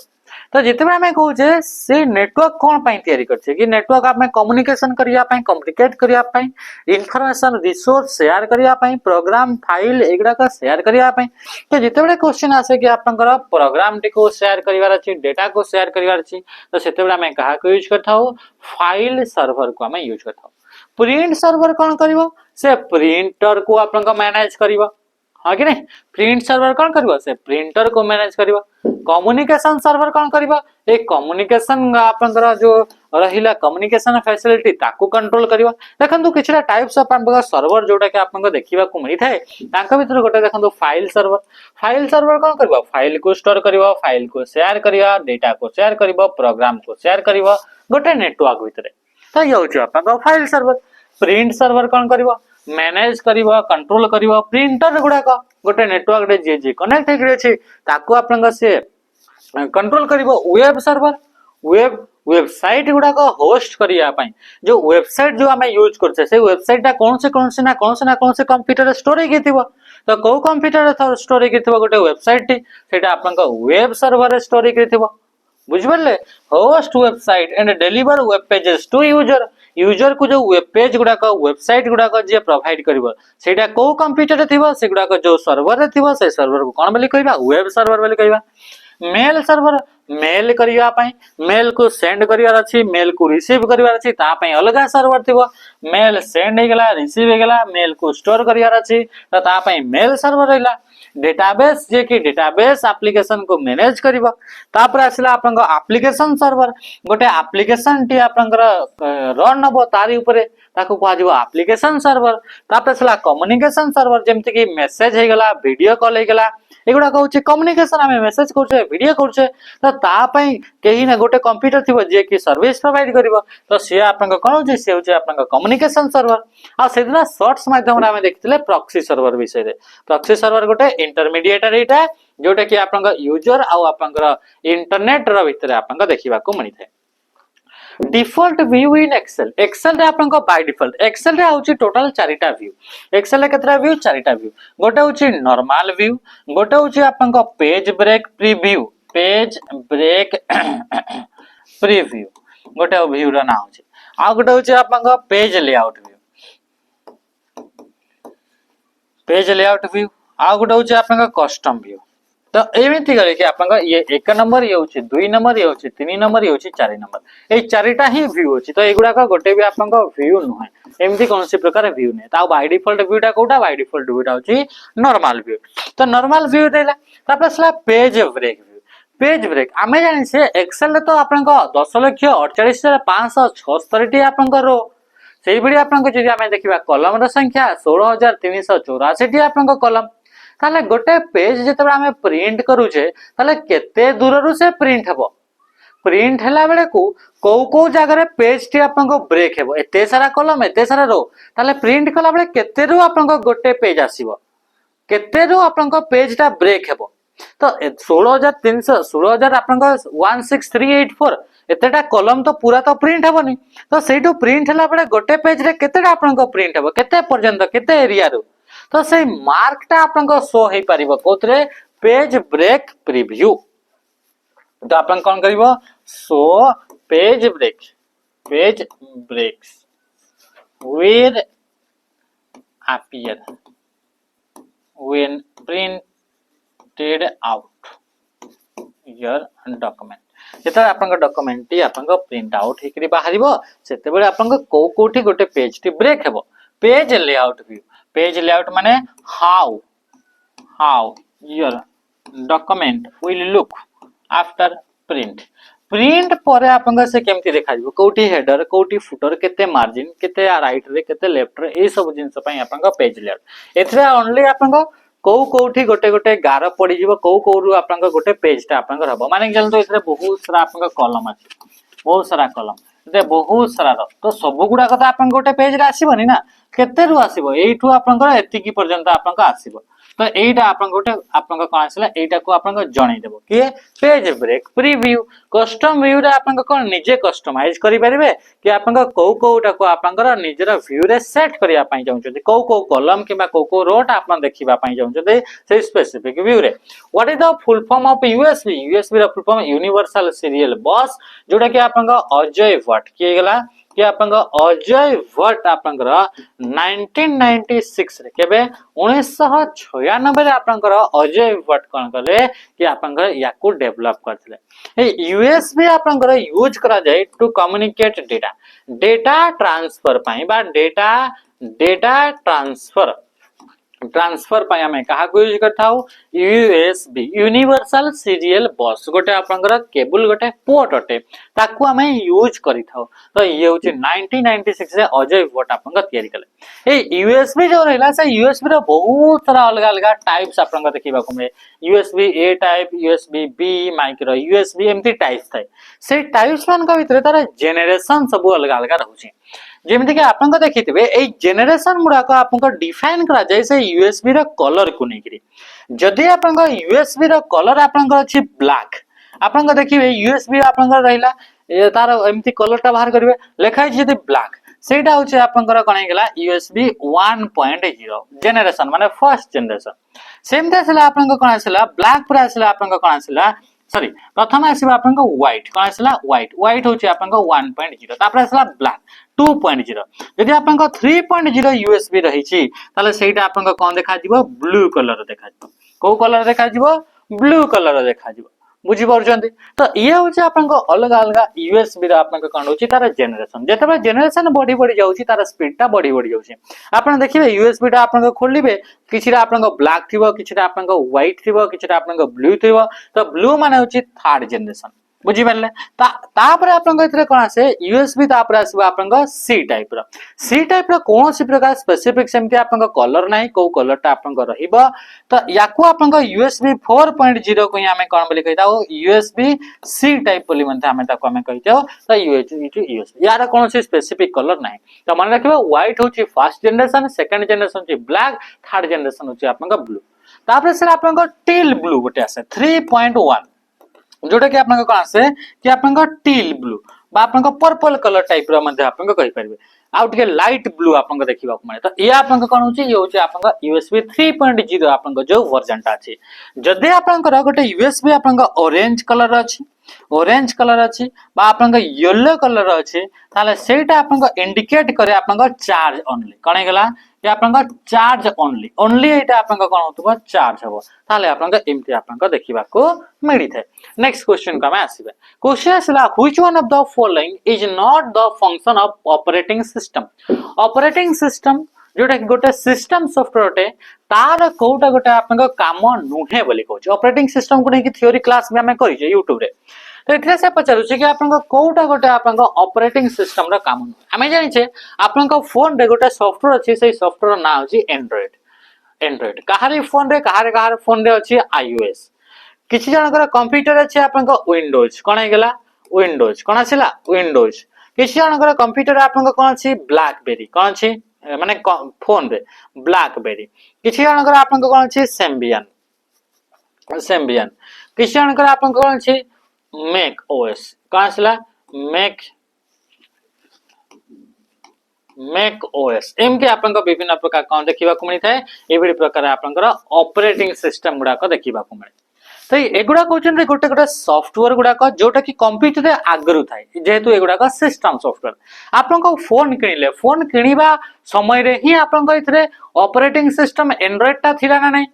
तो जिते आम कहे से नेटवर्क कौन तैयारी करछे कि नेटवर्क आप कम्युनिकेशन करिया पई कम्युनिकेट करिया पई इंफॉर्मेशन रिसोर्स शेयर करिया पई प्रोग्राम फाइल एगुडा का शेयर करिया पई तो जिते बड़े क्वेश्चन आसे कि आपनकर प्रोग्राम टी को शेयर करिवार अछि डेटा को शेयर करिवार अछि तो सेते बड़े हम कहा को यूज करथाउ फाइल सर्वर को हम यूज करथाउ प्रिंट सर्वर कौन करिवो से प्रिंटर को आपनका मैनेज करिवो हाँ कि नहीं प्रिंट सर्वर कौन करिवो से प्रिंटर को मैनेज करिवो कम्युनिकेशन सर्वर कौन करिवो ए कम्युनिकेशन आपनकर जो रहिला कम्युनिकेशन फैसिलिटी ताको कंट्रोल करिवो देखंतु किछटा टाइप्स ऑफ आपनका सर्वर जोटा कि आपनको देखिबा को मिली थाए तांका भीतर गोटे देखंतु फाइल सर्वर कौन करिवो फाइल को स्टोर करिवो फाइल को शेयर करिवो डेटा को शेयर करिवो प्रोग्राम को शेयर करिवो गोटे नेटवर्क भीतर तो ये होची आपनका फाइल सर्वर प्रिंट सर्वर कौन करिवो मैनेज करिवो कंट्रोल करिवो प्रिंटर गुडा को गोटे नेटवर्क रे जे कनेक्ट हेकरे अछि ताको आपनका से कंट्रोल करिवो वेब सर्वर वेबसाइट गुडा को होस्ट करिया पई जो वेबसाइट जो हमें यूज करछे से वेबसाइट ता कौन से कंप्यूटर स्टोर हे केथिबो तो को कंप्यूटर स्टोर हे केथिबो गोटे वेबसाइट टी सेटा आपनका वेब सर्वर स्टोर हे केथिबो बुझबले host website and deliver web pages to user को जो वेब पेज गुडा को वेबसाइट गुडा को जे प्रोवाइड करबो सेटा को कंप्यूटर रे थिबो से गुडा को जो सर्वर रे थिबो से सर्वर को कोन बोली कहबा वेब सर्वर बोली कहबा मेल सर्वर मेल करिया पई मेल को सेंड करियार अछि मेल को रिसीव करिवार अछि ता पई अलगा सर्वर थिबो मेल सेंड हे गेला रिसीव हे गेला मेल को स्टोर करियार अछि त ता पई मेल सर्वर रहला डेटाबेस जे कि डेटाबेस एप्लीकेशन को मैनेज करिवो तापर आसला आपन एप्लीकेशन सर्वर गोटे एप्लीकेशन टी आपनकर रन हबो तारी ऊपर ताको कहा जिवो एप्लीकेशन सर्वर तापर आसला कम्युनिकेशन सर्वर जेमति कि मेसेज हे गेला वीडियो कॉल हे गेला एगुडा कहउछि कम्युनिकेशन हमें मेसेज करछे वीडियो करछे त ता पई केही ना गोटे कंप्यूटर थिबो जे कि सर्विस प्रोवाइड करिवो तो से आपन कोन होछि से होछि आपन कम्युनिकेशन सर्वर आ सेदिना शॉर्ट्स माध्यम रे हम देखितले प्रॉक्सी सर्वर विषय रे प्रॉक्सी सर्वर गोटे इंटरमीडिएटर एटा जोटा कि आपन यूजर आ आपन इंटरनेट रो भीतर आपन देखिबा को मनि थाए डिफॉल्ट व्यू इन एक्सेल रे आपन बाय डिफॉल्ट एक्सेल रे होछि टोटल 4टा व्यू एक्सेल रे केतरा व्यू 4टा व्यू गोटे होछि नॉर्मल व्यू गोटे होछि आपन पेज ब्रेक प्रीव्यू गोटे व्यू रा नाम होछि आ गोटे होछि आपन पेज लेआउट व्यू आ गोटे होछि आपन कस्टम व्यू तो एमिति करे कि आपन ये 1 नंबर ये होछि 2 नंबर ये होछि 3 नंबर ये होछि 4 नंबर ए 4टा ही व्यू होछि तो एगुडा का गोटे भी आपन व्यू नहै एमिति कोनसी प्रकार व्यू नै ता बाय डिफॉल्ट व्यूटा कोटा बाय डिफॉल्ट व्यूटा होछि नॉर्मल व्यू तो नॉर्मल व्यू देला तापर असला पेज ब्रेक आमे जानि से एक्सेल तो आपन 10,48,576 टी आपन रो सेही बडी आपन जदि आमे देखिबा कॉलम रो संख्या 16,384 टी आपन कॉलम ताले गोटे पेज जेते आमे प्रिंट करूचे ताले केते दूर रु से प्रिंट हेबो प्रिंट हला बेले को जगह रे पेज टी आपन को ब्रेक हेबो एते सारा कॉलम एते सारा रो ताले प्रिंट कला बेले केते रु आपन को गोटे पेज आसीबो केते रु आपन को पेज टा ब्रेक हेबो तो 16,316 आपन को 16384 एतेटा कॉलम तो पूरा तो प्रिंट हेबोनी तो सेटू प्रिंट हला बेले गोटे पेज रे केतेटा आपन को प्रिंट हेबो केते पर्यंत केते एरिया रु तो से मार्क टा आपन को शो हे परिबो कोतरे पेज ब्रेक प्रीव्यू तो आपन कोन करिवो show page breaks will appear when printed out your document जेता आपन डॉक्यूमेंट टी आपन प्रिंट आउट हेकरी बाहरिबो सेते बेले आपन को कोठी गोटे पेज टी ब्रेक हेबो पेज लेआउट माने how your document will look after print पर आपन से केमती देखा जिवो कोठी हेडर कोठी फुटर केते मार्जिन केते राइट रे केते लेफ्ट रे ए सब जिंस पई आपन पेज लेआउट एथरे ओनली आपन कोठी गोटे गार पड़ी जिवो कोरु आपन गोटे पेज टा आपन हबो माने चल तो एथरे बहुत सारा आपन कॉलम अछि बहुत सारा कॉलम बहुत सारा तो सब गुड़ाक तो आप गोटे पेज रे आसबनी ना केते रु आसीबो एठू आपनकर एतिकी पर्यंत आपनकर आसीबो तो एटा आपन गोटे आपन कोन आसला एटा को आपन जणै देबो कि page break preview custom view रे आपन कोन निजे कस्टमाइज करि परिबे कि आपन को कोटा को आपन निजर व्यू रे सेट करिया पई जाउँ छथि को कॉलम किबा को रोट आपन देखिबा पई जाउँ छथि से स्पेसिफिक व्यू रे what is the full form of USB USB रो full form universal serial bus जोटा कि आपन अजय भट्ट के गेला कि आपन अजय भट्ट आपन 1996 रे केबे 1996 रे आपन अजय भट्ट कोन करले कि आपन याकू डेवलप करथिले ए यूएसबी आपन यूज करा जाय to communicate data data transfer पई बा डेटा ट्रांसफर पई हमें कहा को यूज करता हो यूएसबी यूनिवर्सल सीरियल बस गोटे आपनकर केबल गोटे पोर्ट अटे ताकू हमें यूज करिथाउ तो ये होची 1996 रे अजय भट्ट आपन तयारी कले ए यूएसबी जो रहला से यूएसबी रो बहुत सारा अलग अलग टाइप्स आपन देखिबा को मिले USB A type USB B micro USB एमती टाइप्स थाए से टाइप्स मान का भीतर तार जेनरेशन सब अलग अलग रहउची जेमिति कि आपन को देखिथिबे ए जेनरेशन गुडा को आपन को डिफाइन करा जाय से यूएसबी रो कलर को नेकरी जदी आपन को यूएसबी रो कलर आपन को अछि ब्लैक आपन को देखिबे यूएसबी आपन को रहिला तार एमती कलर ता बाहर करिवे लेखाइ जदी ब्लैक सेटा होछि आपन को कोन गेला यूएसबी 1.0 जेनरेशन माने फर्स्ट जेनरेशन सेमते असला आपन को कोन असला ब्लैक पर असला आपन को कोन असला सॉरी प्रथम आसीबा आपन को व्हाइट कोन असला व्हाइट होछि आपन को 1.0 तापर असला ब्लैक 2.0 यदि आपन को 3.0 यूएसबी रही छी ताले सेटा आपन को कोन देखा जिवो ब्लू कलर देखा जिवो को कलर देखा जिवो ब्लू कलर देखा जिवो बुझी पाउछंती तो ये होछि आपन को अलग अलग यूएसबी रा आपन को कोन होछि तार जेनरेशन जेतबे जेनरेशन बढ़ी जाउछि तार स्पीड ता बढ़ी जाउछि आपन देखिबे यूएसबी टा आपन को खोलिबे किछिरा आपन को ब्लैक थिबो किछिरा आपन को व्हाइट थिबो किछिरा आपन को ब्लू थिबो तो ब्लू माने होछि थर्ड जेनरेशन बुझी पाले तापर आपन को इतरे कोन आसे यूएसबी तापर आसीबा आपन को सी टाइप रो कोनोसी प्रकार स्पेसिफिक सेमति आपन को कलर नाही को कलर टा आपन को रहिबो तो याकू आपन को यूएसबी 4.0 को हमें कोन बोली कहिता हो यूएसबी सी टाइप बोली मनते हमें ताको हमें कहितो तो यूएसबी यार कोनोसी स्पेसिफिक कलर नाही तो मन रखिबो व्हाइट होची फर्स्ट जनरेशन सेकंड जनरेशन होची ब्लैक थर्ड जनरेशन होची आपन को ब्लू तापर से आपन को टील ब्लू गोटे आसे 3.1 जोटा कि आपन को कोन आसे कि आपन को टील ब्लू बा आपन को पर्पल कलर टाइप रो मध्ये आपन को कहि परबे आउ टिके लाइट ब्लू आपन को देखिबा को माने तो ये आपन को कोन होची ये होची आपन को यूएसबी 3.0 आपन को जो वर्जन टा अछि जदे आपन को गोटे यूएसबी आपन को ऑरेंज कलर अछि बा आपन को येलो कलर अछि ताले सेटा आपन को इंडिकेट करे आपन को चार्ज ओनली कोन गेला कि आपन को चार्ज ओनली एटा आपन को कोन होतबो चार्ज हबो ताले आपन को एमती आपन को देखिबा को मिली थे नेक्स्ट क्वेश्चन का मैं आसीबे क्वेश्चन आसला which one of the following is not the function of operating system जोटा गोटे सिस्टम सॉफ्टवेयर टे तार कोटा गोटे आपन को काम नुहे बोली कहू ऑपरेटिंग सिस्टम को नहीं थ्योरी क्लास में हमें करिजे यूट्यूब रे तो इतने से पचारू कि आपन को कोटा गोटे आपन को ऑपरेटिंग सिस्टम रा काम हमें जानि छे आपन को फोन रे गोटे सॉफ्टवेयर अछि से सॉफ्टवेयर ना अछि एंड्रॉइड कहारी फोन रे कहारे फोन रे अछि आईओएस किछि जनकर कंप्यूटर अछि आपन को विंडोज कोन हे गेला विंडोज कोन आसिला विंडोज किछि जनकर कंप्यूटर आपन को कोन अछि ब्लैकबेरी कोन अछि माने फोन रे ब्लैकबेरी किछि जनकर आपन को कोन अछि सेम्बियन किछि जनकर आपन को कोन अछि मैक ओएस कोन आसिला मैक ओएस एमके आपन को विभिन्न प्रकार कोन देखिबा को मिलि थाए एबडी प्रकार आपन को ऑपरेटिंग सिस्टम गुडा को देखिबा को मिले तो एगुडा कहउछन रे गोटे गोटे सॉफ्टवेयर गुडा को जोटा कि कंप्यूटर रे आगरु थाए जेहेतु एगुडा को सिस्टम सॉफ्टवेयर आपन को फोन किनिले फोन किनिबा समय रे ही आपन को इथरे ऑपरेटिंग सिस्टम एंड्रॉइड ता थिला ना नहीं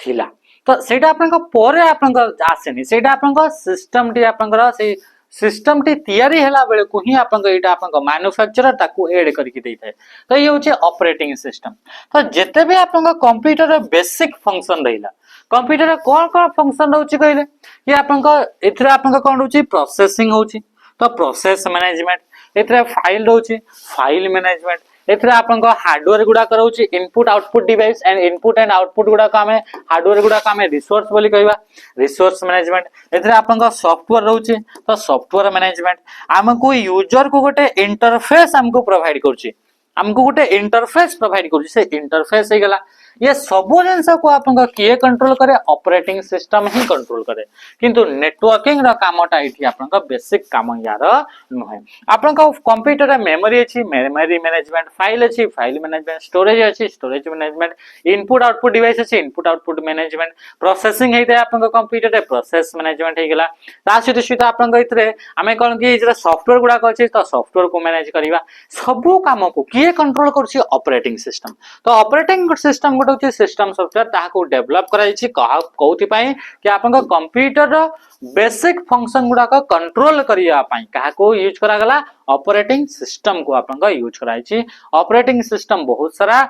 थिला तो सेटा आपन को परे आपन को आसेनी सेटा आपन को सिस्टम टी आपन को से सिस्टम टी तयारी हैला बेले को ही आपन को एटा आपन को मैन्युफैक्चरर ताकू ऐड करके देइथाय तो ये होचे ऑपरेटिंग सिस्टम तो जेते भी आपन को कंप्यूटर रे बेसिक फंक्शन रहिला कंप्यूटर रे कोन कोन फंक्शन रहउची कहले ये आपन को इथरे आपन को कोन रहउची प्रोसेसिंग होउची तो प्रोसेस मैनेजमेंट इथरे फाइल रहउची फाइल मैनेजमेंट एथिरे आपनको हार्डवेयर गुडा करौची input output device and input and output गुडा का हमें हार्डवेयर गुडा का हमें रिसोर्स बोली कहबा रिसोर्स मैनेजमेंट एथिरे आपनको सॉफ्टवेयर रहउची तो सॉफ्टवेयर मैनेजमेंट हमको यूजर को गोटे इंटरफेस हमको प्रोवाइड करची हमको गोटे इंटरफेस प्रोवाइड करची से इंटरफेस हे गला ये सब जिनस को आपन किए कंट्रोल करे ऑपरेटिंग सिस्टम ही कंट्रोल करे किंतु नेटवर्किंग रा कामटा इठी आपन बेसिक काम यार नहे आपन कंप्यूटर रे मेमोरी अछि मेमोरी मैनेजमेंट फाइल अछि फाइल मैनेजमेंट स्टोरेज अछि storage management input output device अछि इनपुट आउटपुट मैनेजमेंट प्रोसेसिंग हेते आपन कंप्यूटर रे प्रोसेस मैनेजमेंट हे गेला ता सहित आपन इतरे हमें कोन कि जे सॉफ्टवेयर गुडा अछि तो सॉफ्टवेयर को मैनेज करिवा सब काम को किए कंट्रोल करछि ऑपरेटिंग सिस्टम तो ऑपरेटिंग सिस्टम गोटे सिस्टम सॉफ्टवेयर ताको डेवलप कराइछि कोथि पई कि आपन कंप्यूटर रो बेसिक फंक्शन गुडा को कंट्रोल करिया पई काको यूज करा गला ऑपरेटिंग सिस्टम को आपन यूज कराइछि ऑपरेटिंग सिस्टम बहुत सारा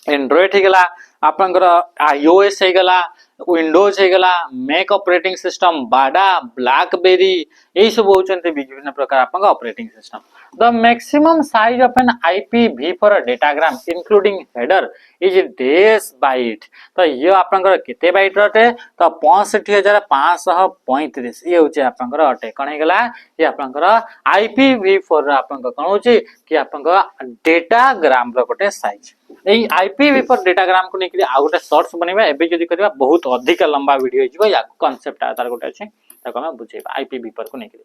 एंड्रॉइड हे गला आपनकर आईओएस हे गला विंडोज हे गला मैक ऑपरेटिंग सिस्टम बाडा ब्लैकबेरी ए सब होचंते विभिन्न प्रकार आपन operating system the maximum size of an IPv4 datagram including header is 10 byte तो ये आपनकर केते बाइट रटे तो 65535 ये होचे आपनकर अटे कोन हे गला ये आपनकर आईपीवी4 आपनकर कोन होचे कि आपनकर डेटाग्राम रो गोटे साइज एई आईपीवी4 डेटाग्राम को नेकरी आ गोटे शॉर्ट्स बनेबा एबे जदी करबा बहुत अधिक लंबा वीडियो हिजबो या कांसेप्ट तार गोटे अछि ताको हम बुझेबा आईपीवी4 को नेकरी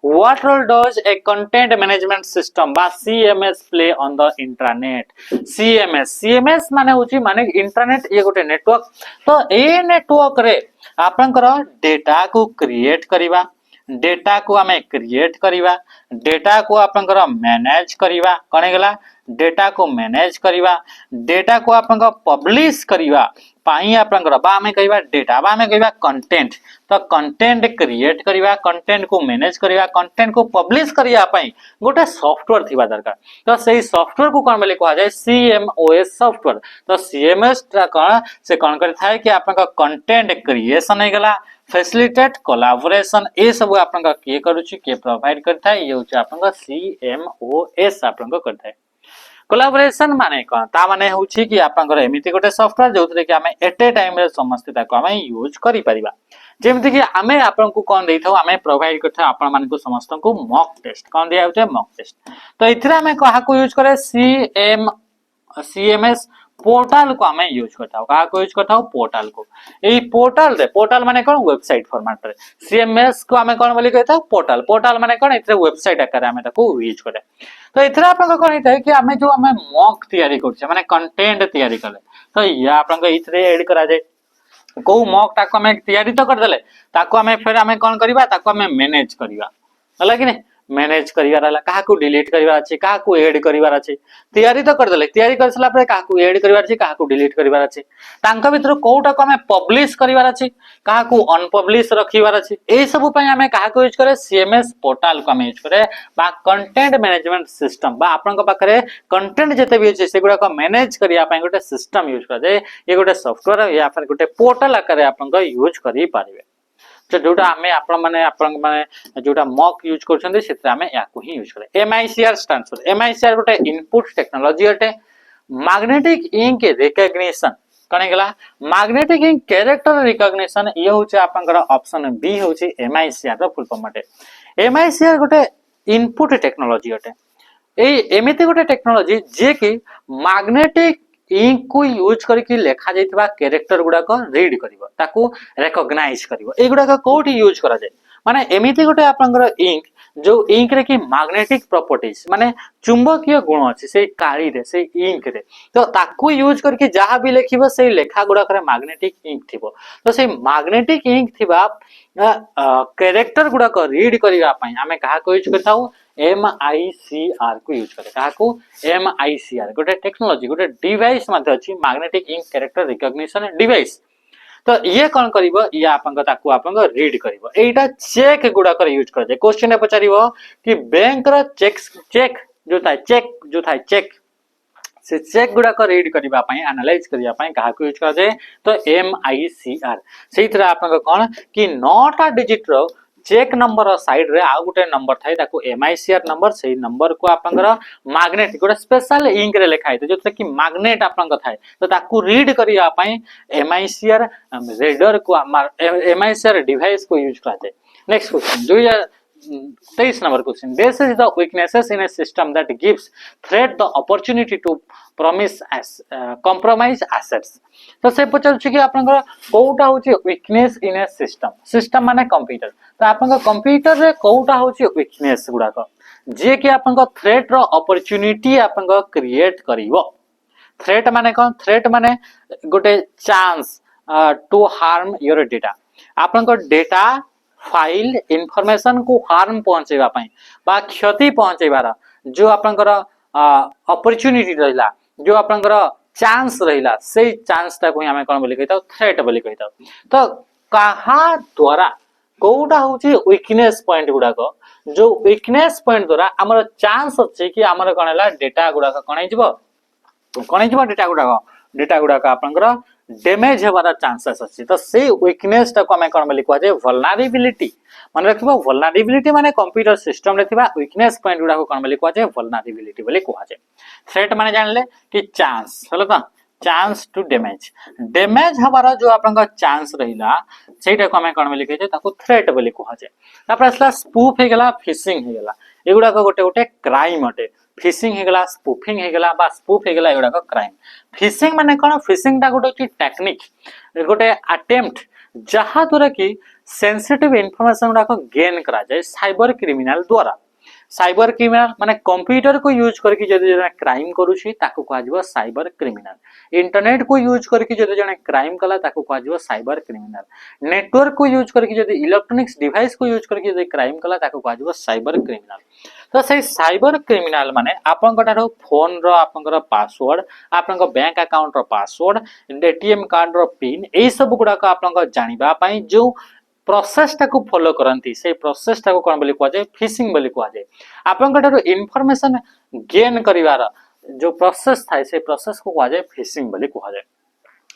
what role does a content management system बा CMS play on the intranet CMS माने होची माने इंटरनेट ये गोटे नेटवर्क तो ए नेटवर्क रे आपनकर डेटा को क्रिएट करिवा डेटा को हमें क्रिएट करिवा डेटा को आपनकर मैनेज करिवा कने गला डेटा को मैनेज करिवा डेटा को आपनकर पब्लिश करिवा पाई आपनकर बा हमें कहबा डेटा बा हमें कहबा कंटेंट तो कंटेंट क्रिएट करिवा कंटेंट को मैनेज करिवा कंटेंट को पब्लिश करिया पाई गोटे सॉफ्टवेयर थिबा दरकार तो सही सॉफ्टवेयर को कोन बोले कहा जाय सीएमओएस सॉफ्टवेयर तो सीएमएस कोन से कोन कर थाय कि आपनकर कंटेंट क्रिएशन हे गला फैसिलिटेट कोलैबोरेशन ए सब आपनका के करूची के प्रोवाइड करता है ये होचे आपनका सीएमओएस आपनका करता है कोलैबोरेशन माने कोन ता माने होची कि आपनकर एमिति गोटे सॉफ्टवेयर जोथरे कि हमें एट ए टाइम रे समस्त ताको हमें यूज करि परिबा जेमति कि हमें आपनकु कोन देथौ हमें प्रोवाइड करथा आपन मान को समस्त को मॉक टेस्ट कोन दिया होचे मॉक टेस्ट तो इथरे हमें कहा को यूज करे सीएमएस पोर्टल को हमें यूज करता कहा को यूज करता पोर्टल को ए पोर्टल रे पोर्टल माने कोन वेबसाइट फॉर्मेट रे सीएमएस को हमें कोन बोली कहता पोर्टल पोर्टल माने कोन इथरे वेबसाइट आकार हमें ताको यूज करे तो इथरे आपन को कोन है कि हमें जो हमें मॉक तैयारी करछे माने कंटेंट तैयारी करे तो या आपन को इथरे ऐड करा जाय को मॉक ताको हमें तैयारी तो कर देले ताको हमें फिर हमें कोन करबा ताको हमें मैनेज करबा हला कि नहीं मैनेज करिवार हला काहा को डिलीट करिवार अछि काहा को ऐड करिवार अछि तैयारी तो कर देले तैयारी करसला पर काहा को ऐड करिवार अछि काहा को डिलीट करिवार अछि तांका भीतर कोउटा को हमें पब्लिश करिवार अछि काहा को अनपब्लिश रखिवार अछि ए सब पय हमें काहा को यूज करे सीएमएस पोर्टल को हमें यूज करे बा कंटेंट मैनेजमेंट सिस्टम बा आपन को पाखरे कंटेंट जते भी अछि सेगुडा को मैनेज करिया पय गोटे सिस्टम यूज करे ये गोटे सॉफ्टवेयर या फिर गोटे पोर्टल आकार आपन को यूज करि पारिबे तो जोटा हमें आपण माने जोटा मॉक यूज करछन्ते सेत्रा हमें याको ही यूज करे एमआईसीआर स्टैंड्स फॉर एमआईसीआर गोटे इनपुट टेक्नोलॉजी अटे मैग्नेटिक इंक रिकॉग्निशन कने गला मैग्नेटिक इंक कैरेक्टर रिकॉग्निशन ये होचे आपनकर ऑप्शन बी होचे एमआईसीआर रो फुल फॉर्म अटे एमआईसीआर गोटे इनपुट टेक्नोलॉजी अटे ए एमिति गोटे टेक्नोलॉजी जे कि मैग्नेटिक इंक को यूज करके लेखा जाइतबा कैरेक्टर गुडा को रीड करिवो ताकू रिकॉग्नाइज करिवो ए गुडा को कोठी यूज करा जाय माने एमिति गोटे आपनकर इंक जो इंक रे की मैग्नेटिक प्रॉपर्टीज माने चुंबकीय गुण अछि से काली रे से इंक रे तो ताकू यूज करके जहां भी लिखिबो से लेखा गुडा करे मैग्नेटिक इंक थिबो तो से मैग्नेटिक इंक थिबा कैरेक्टर गुडा को रीड करिवा पई हमें कहा को यूज करताऊ एमआईसीआर को यूज करे कहा को एमआईसीआर गोटे टेक्नोलॉजी गोटे डिवाइस मध्ये अछि magnetic ink character recognition device तो ये कौन करिवो या आपन ताकू आपन रीड करिवो एटा चेक गुडा कर यूज कर दे क्वेश्चन ने पचारिवो कि बैंक रा चेक जो थाय चेक से चेक गुडा को रीड करिवा पई एनालाइज करिवा पई कहा को यूज कर दे तो एमआईसीआर सेइथरा आपन कोन कि 9टा डिजिट रो चेक नंबर साइड रे आउ गोटे नंबर थाए ताको MICR नंबर से नंबर को आपनकर मैग्नेट गोटे स्पेशल इंक रे लिखाई जो कि मैग्नेट आपनकर थाए तो ताको रीड करिया पई MICR रीडर को MICR डिवाइस को यूज कराते। Next question 2023 number question. This is the weaknesses in a system that gives threat the opportunity to promise as compromise assets. तो से पचार कि आपनकर कोउटा होची weakness in a system. System माने computer. तो आपनकर कंप्यूटर रे कोउटा होची weakness गुडा को जे कि आपनकर threat रो opportunity आपनकर क्रिएट करिवो। थ्रेट माने कोन? थ्रेट माने गोटे chance to harm your data. आपनकर डेटा फाइल इनफॉरमेशन को हार्म पहुंचेबा पई बा क्षति पहुंचेबार जो आपनकर अपॉर्चुनिटी रहिला जो आपनकर चांस रहिला से चांस ता को हमें कोन बोली कहता थ्रेट बोली कहता। तो कहा द्वारा कोउटा होची वीकनेस पॉइंट गुडा को जो वीकनेस पॉइंट द्वारा हमर चांस अछि कि हमर कोनला डेटा गुडा को कोन हिजबो डेटा गुडा का आपनकर डैमेज हेबार चांसेस अछि। तो से वीकनेस ता को हमें कोन बोली कहै छै वल्नरेबिलिटी। मन रखबो वल्नरेबिलिटी माने कंप्यूटर सिस्टम रे थिबा वीकनेस पॉइंट गुडा को कोन बोली कहै छै वल्नरेबिलिटी बोली कहै छै। थ्रेट माने जानले कि चांस हलो त चांस टू डैमेज हमारा जो आपनका चांस रहिला सेटा को हमें कोन बोली कहै छै ताको थ्रेट बोली कहै छै। तापर असला स्पूफ हे गेला फिशिंग हे गेला एगुडा को गोटे क्राइम अटे। फिशिंग हे गेला स्पूफिंग हे गेला बा स्पूफ हे गेला एगुडा को क्राइम। फिशिंग माने कोन? फिशिंग ता गोटे टेक्निक गोटे अटेम्प्ट जहा द्वारा कि सेंसिटिव इंफॉर्मेशन गुडा को गेन करा जाए साइबर क्रिमिनल द्वारा। साइबर क्रिमिनल माने कंप्यूटर को यूज करके जदि जने क्राइम करूची ताको कहजबो साइबर क्रिमिनल। इंटरनेट को यूज करके जदि जने क्राइम कला ताको कहजबो साइबर क्रिमिनल। नेटवर्क को यूज करके जदि इलेक्ट्रॉनिक्स डिवाइस को यूज करके जदि क्राइम कला ताको कहजबो साइबर क्रिमिनल। तो से साइबर क्रिमिनल माने आपनकर फोन रो आपनकर पासवर्ड आपनकर बैंक अकाउंट रो पासवर्ड एटीएम कार्ड रो पिन ए सब गुडा को आपनकर जानिबा पई जो प्रोसेस टाको फॉलो करंती से प्रोसेस टाको कोन बोली कहै छै फिशिंग बोली कहै छै। आपनकर इन्फॉर्मेशन गेन करिवार जो प्रोसेस थाय से प्रोसेस को कहै छै फिशिंग बोली कहै छै।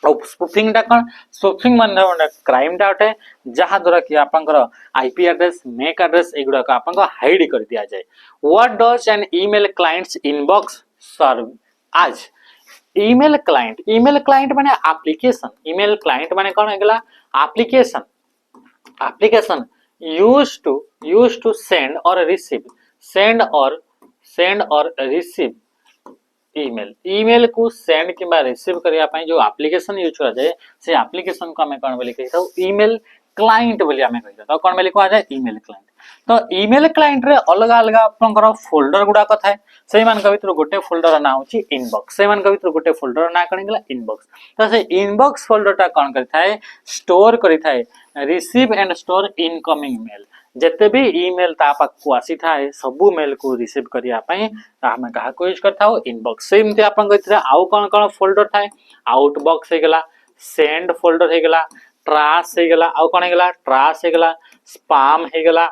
और स्पूफिंग टा कोन? स्पूफिंग माने क्राइम टा अटे जहा द्वारा कि आपनकर आईपी एड्रेस मैक एड्रेस एगुडा को आपनकर हाइड कर दिया जाए। What does an email clients inbox serve as? Email client माने एप्लीकेशन। ईमेल क्लाइंट माने कोन हेगला application used to send or receive email को सेंड किबा रिसीव करिया पई जो एप्लीकेशन यूज करा जाए से एप्लीकेशन को हमें कोन बोली कहता ईमेल क्लाइंट बोली हमें कहता। तो कोन बोली कहै जाए ईमेल क्लाइंट। तो ईमेल क्लाइंट रे अलग अलग आपनकर फोल्डर गुडा को थाए सेहि मान भितर गोटे फोल्डर ना होची इनबॉक्स। सेहि मान भितर गोटे फोल्डर ना कणी गेला इनबॉक्स। तो से इनबॉक्स फोल्डर ता कोन करि थाए स्टोर करि थाए receive and store incoming mail. जते भी ईमेल ता पाक को आसी थाए सबु मेल को रिसीव करिया पई हम कहा को यूज करथाओ इनबॉक्स। सेमते आपन कहितरा आउ कोन फोल्डर थाए आउटबॉक्स हे गेला सेंड फोल्डर हे गेला ट्राश हे गेला आउ कोन हे गेला ट्राश हे गेला स्पैम हे गेला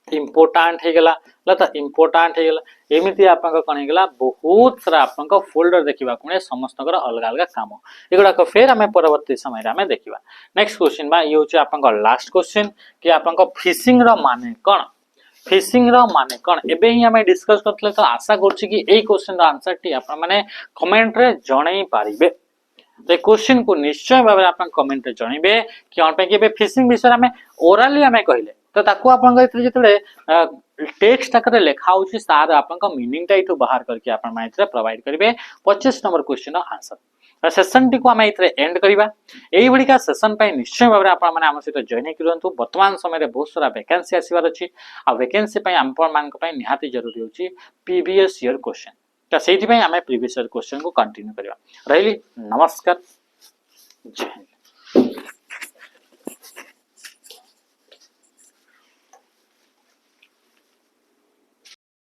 इम्पोर्टेंट हे गेला लता इम्पोर्टेंट हे गेला एमिति आपन कोन हे गेला बहुत सारा आपन को फोल्डर देखिबा कोने समस्त अलग अलग काम एगुडा को फेर हमें परवर्ती समय रे हमें देखिबा। नेक्स्ट क्वेश्चन बा ये होचे आपन को लास्ट क्वेश्चन कि आपन को फिशिंग रो माने कोन? फिशिंग रो माने कोन एबे ही हमें डिस्कस करथले। तो आशा करछि कि एई क्वेश्चन रो आंसर टी आपन माने कमेंट रे जणै पारिबे। तो क्वेश्चन को निश्चय भाव आपन कमेंट रे जणैबे कि on पे कि फिशिंग विषय हमें ओरली हमें कहले तो ताको आपन गइतरे जतले टेक्स्ट आकर लिखा होची सार आपन का मीनिंग टा इथु बाहर करके आपन माइत्रे प्रोवाइड करिवे 25 नंबर क्वेश्चन रो आंसर। सेशन टी को हम इथरे एंड करिवा। एई बडिका सेशन पय निश्चय भाव आपन माने हम सहित जॉइन करंतु। वर्तमान समय रे बहुत सारा वैकेंसी आसीबार अछि आ वैकेंसी पय आपन मान पय निहाती जरूरी होची प्रीवियस ईयर क्वेश्चन। तो सेहि पय हमें प्रीवियस ईयर क्वेश्चन को कंटिन्यू करिवा। रहिली नमस्कार जय हिंद।